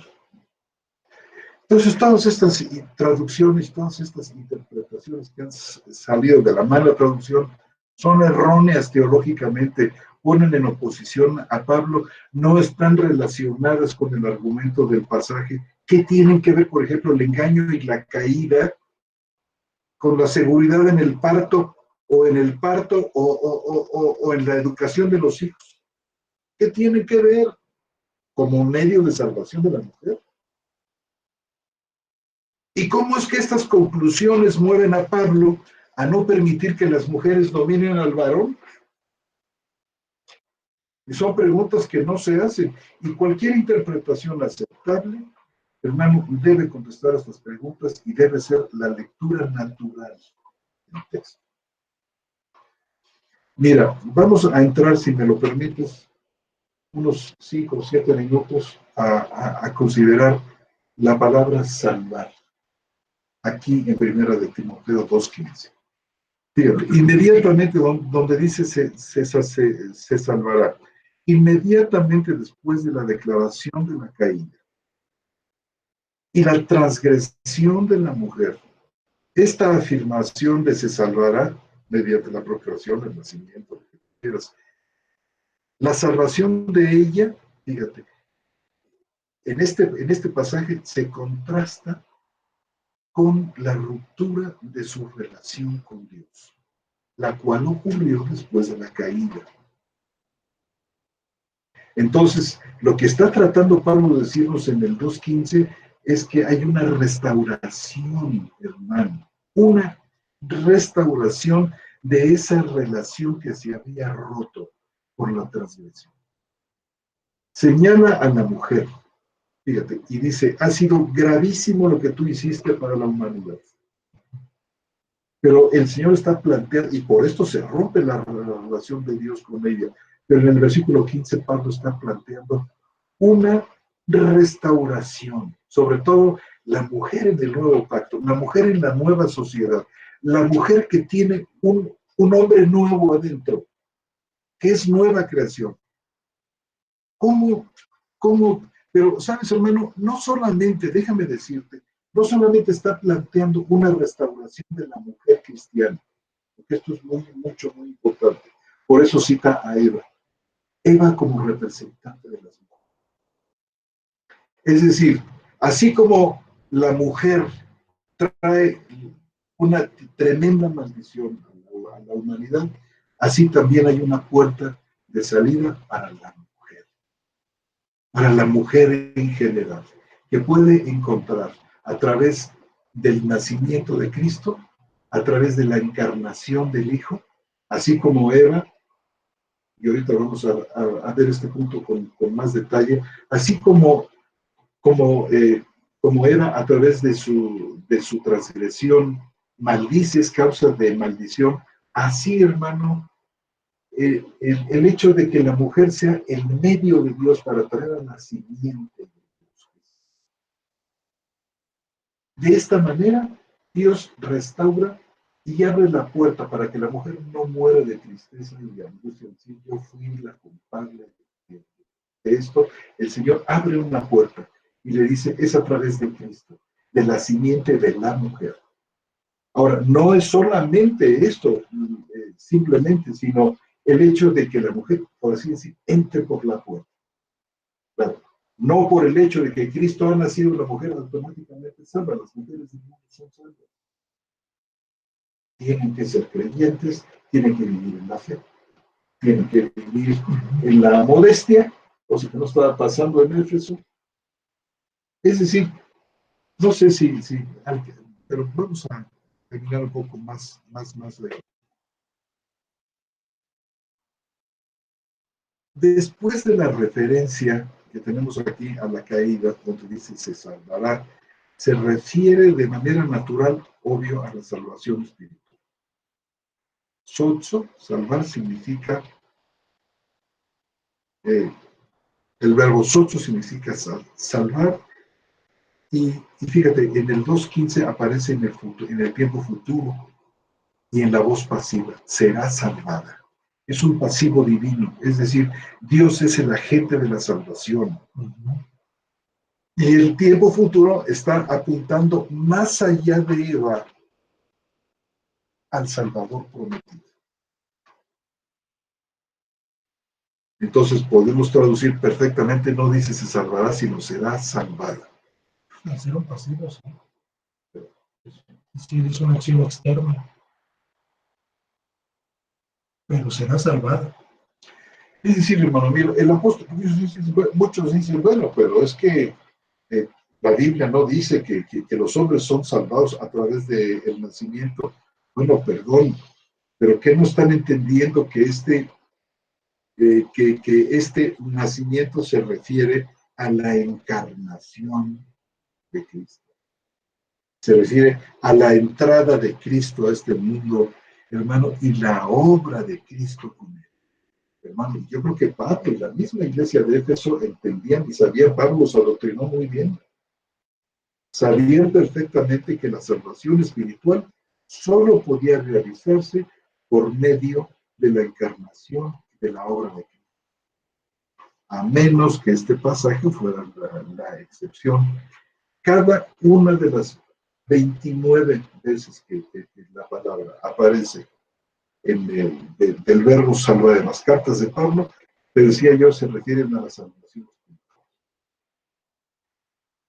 Entonces, todas estas traducciones, todas estas interpretaciones que han salido de la mala traducción son erróneas teológicamente, ponen en oposición a Pablo, no están relacionadas con el argumento del pasaje. ¿Qué tienen que ver, por ejemplo, el engaño y la caída con la seguridad en el parto o en el parto o en la educación de los hijos? ¿Qué tiene que ver como medio de salvación de la mujer? ¿Y cómo es que estas conclusiones mueven a Pablo a no permitir que las mujeres dominen al varón? Y son preguntas que no se hacen. Y cualquier interpretación aceptable, hermano, debe contestar a estas preguntas y debe ser la lectura natural del texto. Mira, vamos a entrar, si me lo permites, unos 5 o 7 minutos a considerar la palabra salvar, aquí en Primera de Timoteo 2.15. Inmediatamente donde dice se salvará, inmediatamente después de la declaración de la caída y la transgresión de la mujer, esta afirmación de se salvará mediante la procreación, el nacimiento, la salvación de ella, fíjate, en este pasaje se contrasta con la ruptura de su relación con Dios, la cual ocurrió después de la caída. Entonces, lo que está tratando Pablo de decirnos en el 2:15 es que hay una restauración, hermano, una restauración de esa relación que se había roto por la transgresión. Señala a la mujer, fíjate, y dice, ha sido gravísimo lo que tú hiciste para la humanidad. Pero el Señor está planteando, y por esto se rompe la relación de Dios con ella. Pero en el versículo 15, Pablo está planteando una restauración, sobre todo la mujer en el nuevo pacto, la mujer en la nueva sociedad, la mujer que tiene un hombre nuevo adentro, que es nueva creación. ¿Cómo? Pero, ¿sabes, hermano? No solamente, déjame decirte, no solamente está planteando una restauración de la mujer cristiana, porque esto es muy importante. Por eso cita a Eva. Eva como representante de las mujeres. Es decir, así como la mujer trae una tremenda maldición a la humanidad, así también hay una puerta de salida para la mujer en general, que puede encontrar a través del nacimiento de Cristo, a través de la encarnación del Hijo, así como Eva, y ahorita vamos a ver este punto con más detalle, así como Eva a través de su transgresión maldice, es causa de maldición, así, hermano, el hecho de que la mujer sea el medio de Dios para traer al nacimiento de Dios. De esta manera, Dios restaura y abre la puerta para que la mujer no muera de tristeza y de angustia. Si yo fui la culpable de esto, el Señor abre una puerta y le dice, es a través de Cristo, de la simiente de la mujer. Ahora, no es solamente esto, simplemente, sino el hecho de que la mujer, por así decir, entre por la puerta. Claro, no por el hecho de que Cristo ha nacido, la mujer automáticamente salva. Las mujeres del mundo son salvas. Tienen que ser creyentes, tienen que vivir en la fe, tienen que vivir en la modestia, cosa que no estaba pasando en Éfeso. Es decir, no sé si pero vamos a terminar un poco más lejos. Después de la referencia que tenemos aquí a la caída, donde dice se salvará, se refiere de manera natural, obvio, a la salvación espiritual. Sozo, salvar, significa, el verbo sozo significa salvar, y fíjate, en el 2:15 aparece en el tiempo futuro y en la voz pasiva, será salvada. Es un pasivo divino, es decir, Dios es el agente de la salvación. Y el tiempo futuro está apuntando más allá de Eva al Salvador prometido. Entonces podemos traducir perfectamente, no dice se salvará, sino será salvada. Hacer un pasivo, sí. Sí, es una acción externa. Pero será salvada. Es decir, hermano mío, el apóstol, muchos dicen, bueno, pero es que la Biblia no dice que los hombres son salvados a través del nacimiento. Bueno, perdón, pero ¿qué no están entendiendo que este nacimiento se refiere a la encarnación de Cristo? Se refiere a la entrada de Cristo a este mundo, hermano, y la obra de Cristo con él. Hermano, yo creo que Pablo y la misma iglesia de Éfeso entendían y sabían, Pablo los adoctrinó muy bien. Sabían perfectamente que la salvación espiritual solo podía realizarse por medio de la encarnación de la obra de Cristo. A menos que este pasaje fuera la excepción. Cada una de las 29 veces que la palabra aparece del verbo salvar en las cartas de Pablo, te decía yo, se refieren a la salvación.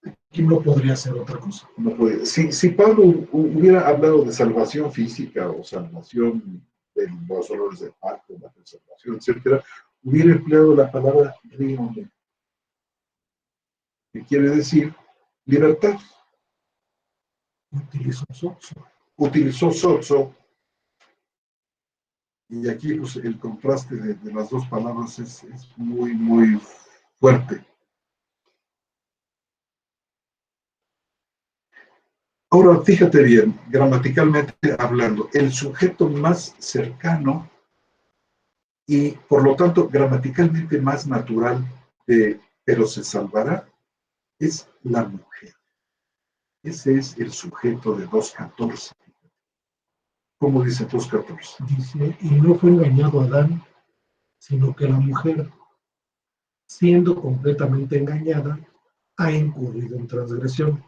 Aquí no podría ser otra cosa. No puede. Si Pablo hubiera hablado de salvación física o salvación de los olores de pacto, la preservación, etcétera, hubiera empleado la palabra rione, que quiere decir libertad. Utilizó sozo, y aquí pues, el contraste de las dos palabras es muy, muy fuerte. Ahora, fíjate bien, gramaticalmente hablando, el sujeto más cercano y, por lo tanto, gramaticalmente más natural de pero se salvará es la mujer. Ese es el sujeto de 2.14. ¿Cómo dice 2.14? Dice, y no fue engañado Adán, sino que la mujer, siendo completamente engañada, ha incurrido en transgresión.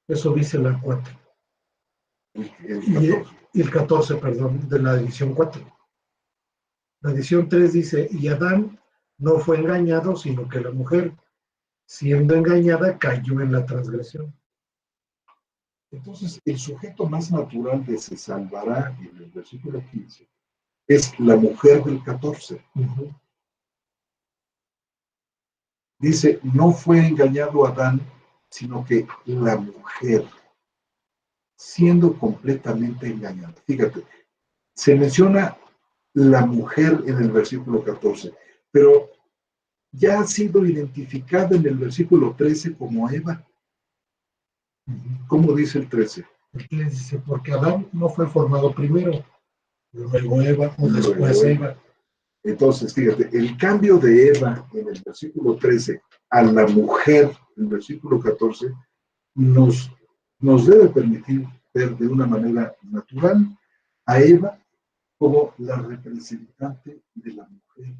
Eso dice la 4. Y el 14, perdón, de la edición 4. La edición 3 dice, y Adán no fue engañado, sino que la mujer, siendo engañada, cayó en la transgresión. Entonces, el sujeto más natural de se salvará en el versículo 15 es la mujer del 14. Dice, no fue engañado Adán, sino que la mujer, siendo completamente engañada. Fíjate, se menciona la mujer en el versículo 14, pero ya ha sido identificada en el versículo 13 como Eva. ¿Cómo dice el 13? El 13 dice, porque Adán no fue formado primero, luego Eva, o después Eva. Entonces, fíjate, el cambio de Eva en el versículo 13 a la mujer en el versículo 14 nos debe permitir ver de una manera natural a Eva como la representante de la mujer.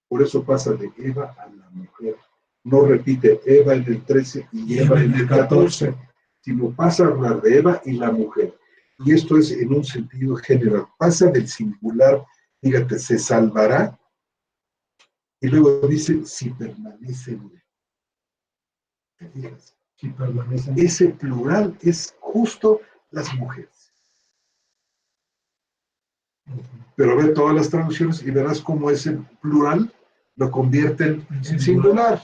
Por eso pasa de Eva a la mujer. No repite Eva en el 13 y Eva en el 14, sino pasa a hablar de Eva y la mujer. Y esto es en un sentido general. Pasa del singular, fíjate, se salvará, y luego dice, si permanecen. ¿Te fijas? Si permanecen. Ese plural es justo las mujeres. Pero ve todas las traducciones y verás cómo ese plural lo convierten en singular.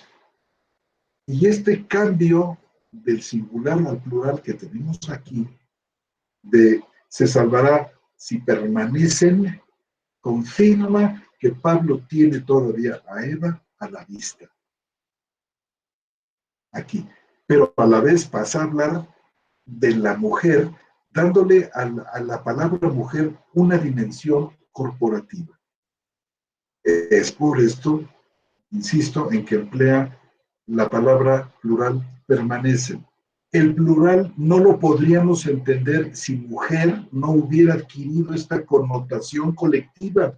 Y este cambio del singular al plural que tenemos aquí, de se salvará si permanecen, confirma que Pablo tiene todavía a Eva a la vista. Aquí. Pero a la vez pasa a hablar de la mujer, dándole a la palabra mujer una dimensión corporativa. Es por esto, insisto, en que emplea la palabra plural permanecen. El plural no lo podríamos entender si mujer no hubiera adquirido esta connotación colectiva.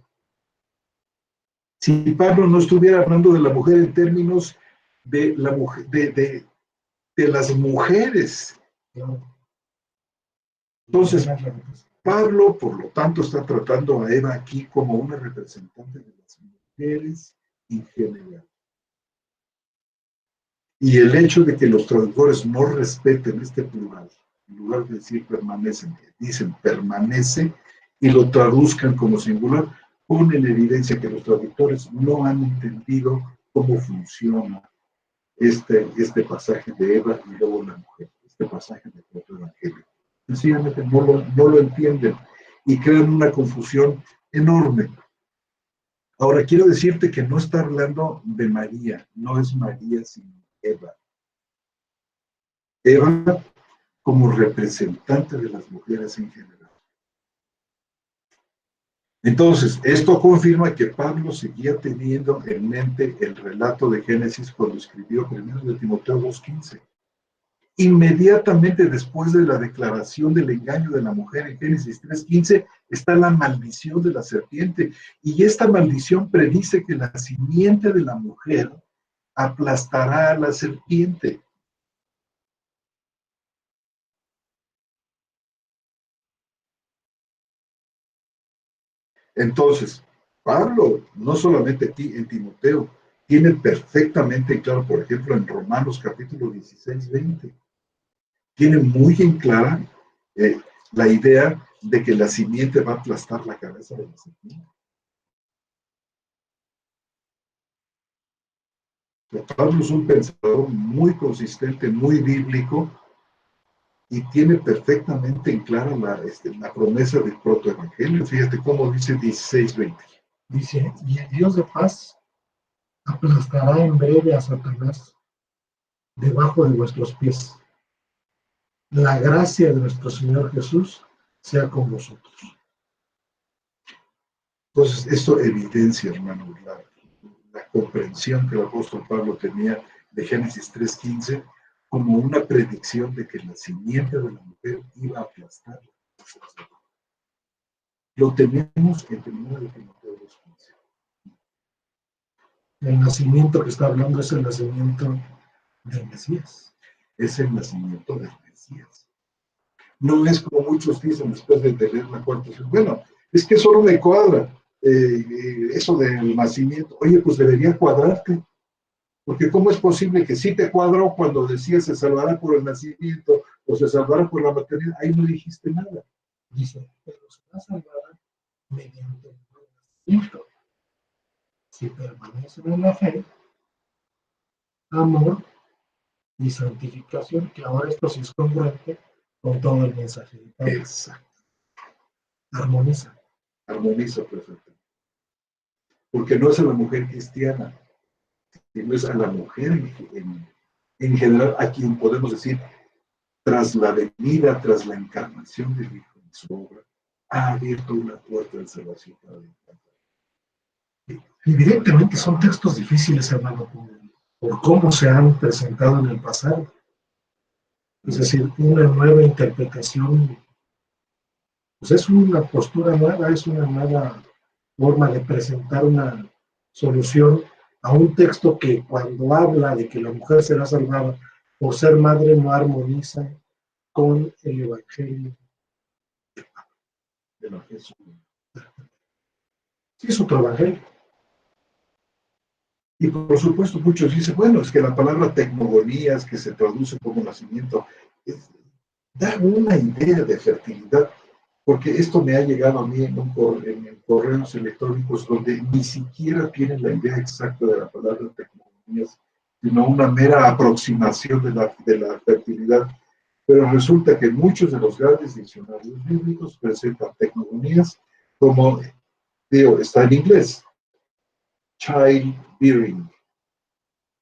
Si Pablo no estuviera hablando de la mujer en términos de la mujer, de las mujeres. Entonces, Pablo, por lo tanto, está tratando a Eva aquí como una representante de las mujeres en general. Y el hecho de que los traductores no respeten este plural, en lugar de decir permanecen, dicen permanece y lo traduzcan como singular, pone en evidencia que los traductores no han entendido cómo funciona este pasaje de Eva y luego la mujer, este pasaje del propio Evangelio. Sencillamente no lo entienden y crean una confusión enorme. Ahora, quiero decirte que no está hablando de María, no es María sino Eva. Eva como representante de las mujeres en general. Entonces, esto confirma que Pablo seguía teniendo en mente el relato de Génesis cuando escribió 1 de Timoteo 2:15. Inmediatamente después de la declaración del engaño de la mujer en Génesis 3:15 está la maldición de la serpiente. Y esta maldición predice que la simiente de la mujer aplastará a la serpiente. Entonces, Pablo, no solamente aquí en Timoteo, tiene perfectamente claro, por ejemplo, en Romanos capítulo 16-20, tiene muy en clara la idea de que la simiente va a aplastar la cabeza de la serpiente. Pablo es un pensador muy consistente, muy bíblico, y tiene perfectamente en clara la promesa del protoevangelio. Fíjate cómo dice 16:20. Dice, y el Dios de paz aplastará en breve a Satanás debajo de vuestros pies. La gracia de nuestro Señor Jesús sea con vosotros. Entonces, esto evidencia, hermano, la comprensión que el apóstol Pablo tenía de Génesis 3:15 como una predicción de que la simiente de la mujer iba a aplastar. Lo tenemos en 1 Timoteo 2:15. El nacimiento que está hablando es el nacimiento del Mesías. Es el nacimiento del Mesías. No es como muchos dicen después de leer la cuarta. Bueno, es que solo me cuadra eso del nacimiento. Oye, pues debería cuadrarte. Porque ¿cómo es posible que sí te cuadró cuando decías se salvará por el nacimiento o se salvará por la maternidad? Ahí no dijiste nada. Dice, pero será salvada mediante el nacimiento. Si permanecen en la fe, amor y santificación, que ahora esto sí es congruente con todo el mensaje de Pablo. Exacto. Armoniza. Armoniza perfectamente. Porque no es a la mujer cristiana, sino es a la mujer en general, a quien podemos decir, tras la venida, tras la encarnación del Hijo en su obra, ha abierto una puerta de salvación para el mundo. Evidentemente son textos difíciles, hermano, por cómo se han presentado en el pasado. Es decir, una nueva interpretación, pues es una postura nueva, es una nueva forma de presentar una solución a un texto que cuando habla de que la mujer será salvada por ser madre no armoniza con el Evangelio De la Jesús. Sí, es otro Evangelio. Y por supuesto, muchos dicen, bueno, es que la palabra tecnogonías, que se traduce como nacimiento, da una idea de fertilidad, porque esto me ha llegado a mí en correos electrónicos donde ni siquiera tienen la idea exacta de la palabra tecnogonías, sino una mera aproximación de la fertilidad. Pero resulta que muchos de los grandes diccionarios bíblicos presentan tecnogonías como, digo, está en inglés, childbearing.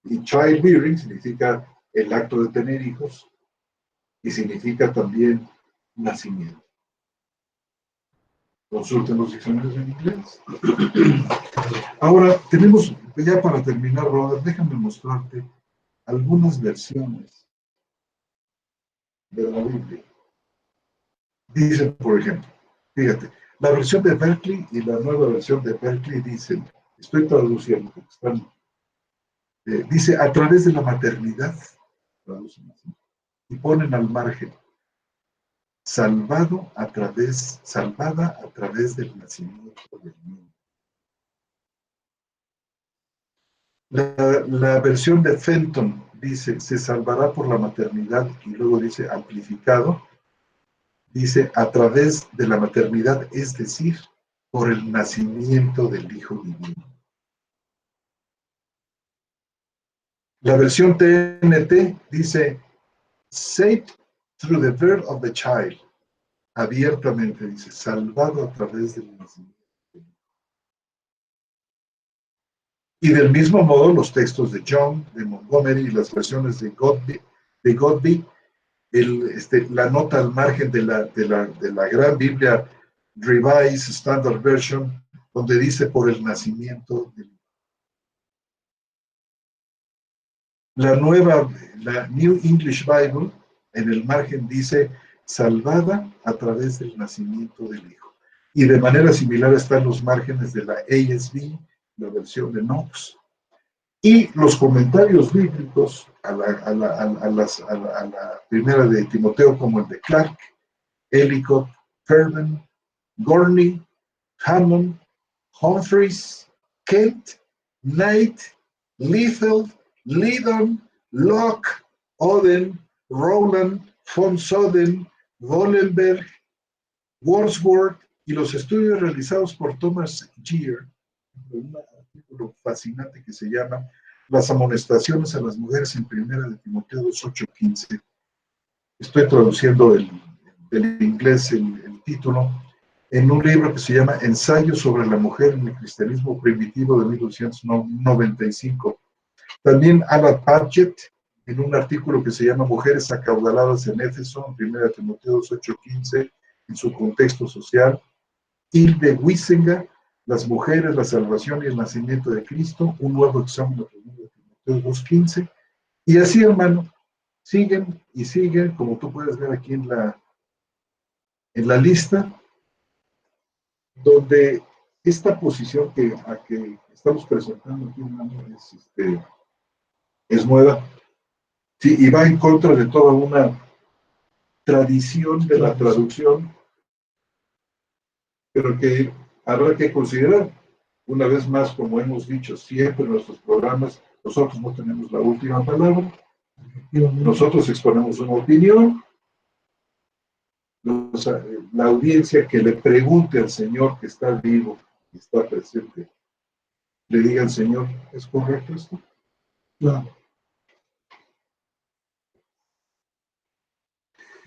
Y childbearing significa el acto de tener hijos y significa también nacimiento. Consulten los diccionarios en inglés. Ahora, tenemos, ya para terminar, Robert, déjame mostrarte algunas versiones de la Biblia. Dicen, por ejemplo, fíjate, la versión de Berkeley y la nueva versión de Berkeley dicen, estoy traduciendo, dice, a través de la maternidad, traducen así, y ponen al margen, salvada a través del nacimiento del niño. La versión de Fenton dice, se salvará por la maternidad, y luego dice, amplificado, dice, a través de la maternidad, es decir, por el nacimiento del Hijo Divino. La versión TNT dice, saved through the birth of the child. Abiertamente dice, salvado a través del nacimiento. Y del mismo modo, los textos de John, de Montgomery y las versiones de Godby, la nota al margen de la gran Biblia Revised Standard Version, donde dice por el nacimiento del la New English Bible, en el margen dice, salvada a través del nacimiento del Hijo. Y de manera similar están los márgenes de la ASB, la versión de Knox, y los comentarios bíblicos a la primera de Timoteo, como el de Clark, Ellicott, Ferben, Gorney, Hammond, Humphreys, Kent, Knight, Liefeld, Lidon, Locke, Oden, Rowland, von Soden, Wollenberg, Wordsworth y los estudios realizados por Thomas Geer, un artículo fascinante que se llama las amonestaciones a las mujeres en primera de Timoteo 2:8-15. Estoy traduciendo del inglés el título, en un libro que se llama Ensayo sobre la mujer en el cristianismo primitivo de 1995. También Alan Paget, en un artículo que se llama Mujeres acaudaladas en Éfeso, en 1 Timoteo 2:8-15, en su contexto social. Hilde Wiesenga, Las mujeres, la salvación y el nacimiento de Cristo, un nuevo examen de 1 Timoteo 2:15. Y así, hermano, siguen y siguen, como tú puedes ver aquí en la lista, donde esta posición que estamos presentando aquí, hermano, es nueva, sí, y va en contra de toda una tradición de la traducción, pero que habrá que considerar. Una vez más, como hemos dicho siempre en nuestros programas, nosotros no tenemos la última palabra, nosotros exponemos una opinión, la audiencia que le pregunte al Señor que está vivo, que está presente, le diga al Señor, ¿es correcto esto? Claro.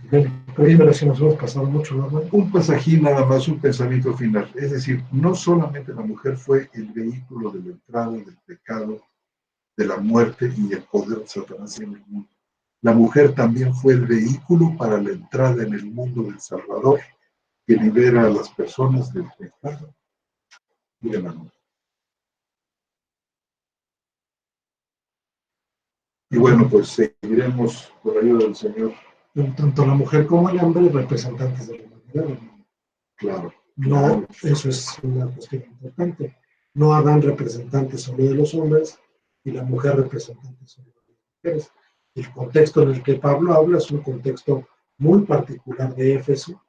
Pero si nos hemos pasado mucho, ¿verdad? Un pasajín nada más, un pensamiento final. Es decir, no solamente la mujer fue el vehículo de la entrada del pecado, de la muerte y el poder de Satanás en el mundo. La mujer también fue el vehículo para la entrada en el mundo del Salvador, que libera a las personas del pecado y de la muerte. Y bueno, pues seguiremos por ayuda del Señor. Tanto la mujer como el hombre, representantes de la humanidad. Claro. No, eso es una cuestión importante. No Adán representante solo de los hombres y la mujer representante solo de las mujeres. El contexto en el que Pablo habla es un contexto muy particular de Éfeso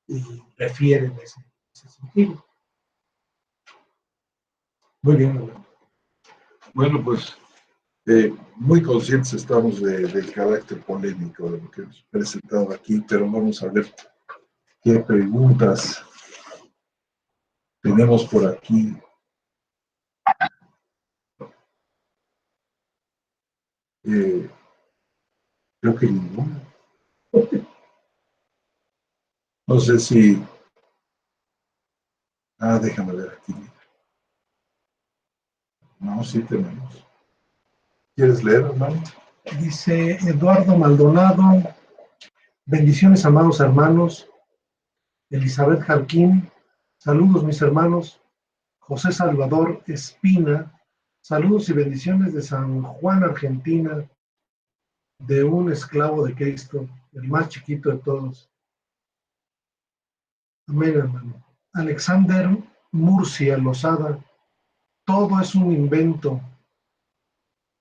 y refiere en ese sentido. Muy bien, hermano. Bueno, pues muy conscientes estamos del carácter polémico de lo que hemos presentado aquí, pero vamos a ver qué preguntas tenemos por aquí. Creo que ninguna. No sé si... déjame ver aquí. No, sí tenemos. ¿Quieres leer, hermano? Dice Eduardo Maldonado, bendiciones, amados hermanos. Elizabeth Jarquín, saludos, mis hermanos. José Salvador Espina, saludos y bendiciones de San Juan, Argentina, de un esclavo de Cristo, el más chiquito de todos. Amén, hermano. Alexander Murcia Lozada, todo es un invento.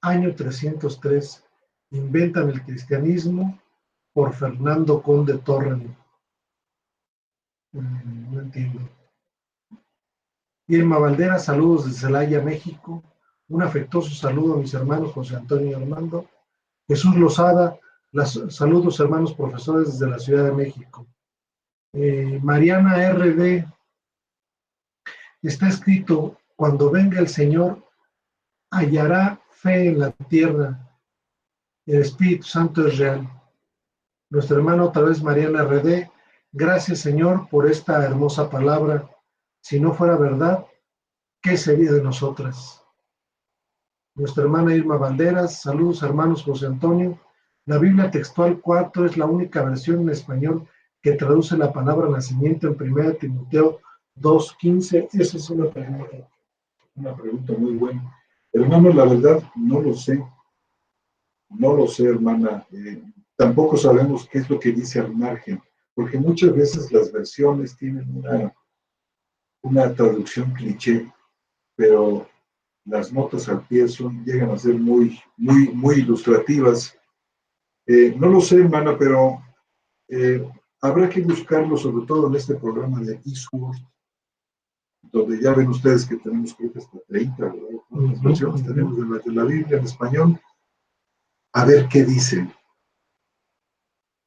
Año 303, inventan el cristianismo por Fernando Conde Torren. No entiendo. Irma Valdera, saludos desde Celaya, México. Un afectuoso saludo a mis hermanos José Antonio y Armando. Jesús Lozada, saludos hermanos profesores desde la Ciudad de México. Mariana RD, está escrito, cuando venga el Señor, hallará fe en la tierra. El Espíritu Santo es real. Nuestra hermana otra vez Mariana RD, gracias Señor por esta hermosa palabra. Si no fuera verdad, ¿qué sería de nosotras? Nuestra hermana Irma Valderas, saludos hermanos José Antonio. La Biblia textual 4 es la única versión en español que traduce la palabra nacimiento en 1 Timoteo 2:15. Esa es una pregunta. Una pregunta muy buena. Hermano, la verdad, no lo sé. No lo sé, hermana. Tampoco sabemos qué es lo que dice al margen, porque muchas veces las versiones tienen una traducción cliché, pero las notas al pie llegan a ser muy, muy, muy ilustrativas. No lo sé, hermana, pero habrá que buscarlo, sobre todo en este programa de eSword, donde ya ven ustedes que tenemos, creo que hasta 30, ¿verdad? ¿Cuántas versiones tenemos de la Biblia en español? A ver qué dicen.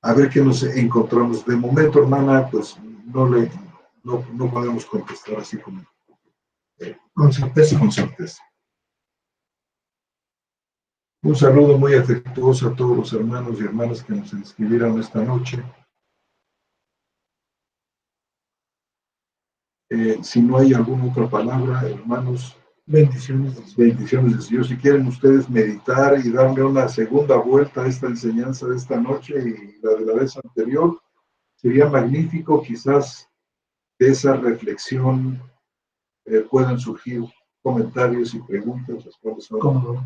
A ver qué nos encontramos. De momento, hermana, pues no podemos contestar así como Con certeza. con certeza. Un saludo muy afectuoso a todos los hermanos y hermanas que nos inscribieron esta noche. Si no hay alguna otra palabra, hermanos, Bendiciones. bendiciones de Dios. Si quieren ustedes meditar y darle una segunda vuelta a esta enseñanza de esta noche y la de la vez anterior, sería magnífico. Quizás de esa reflexión puedan surgir comentarios y preguntas, las cuales son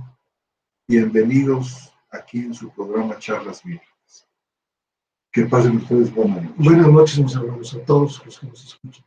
bienvenidos aquí en su programa Charlas Bíblicas. Que pasen ustedes buenas noches. Buenas noches, mis hermanos, a todos los que nos escuchan.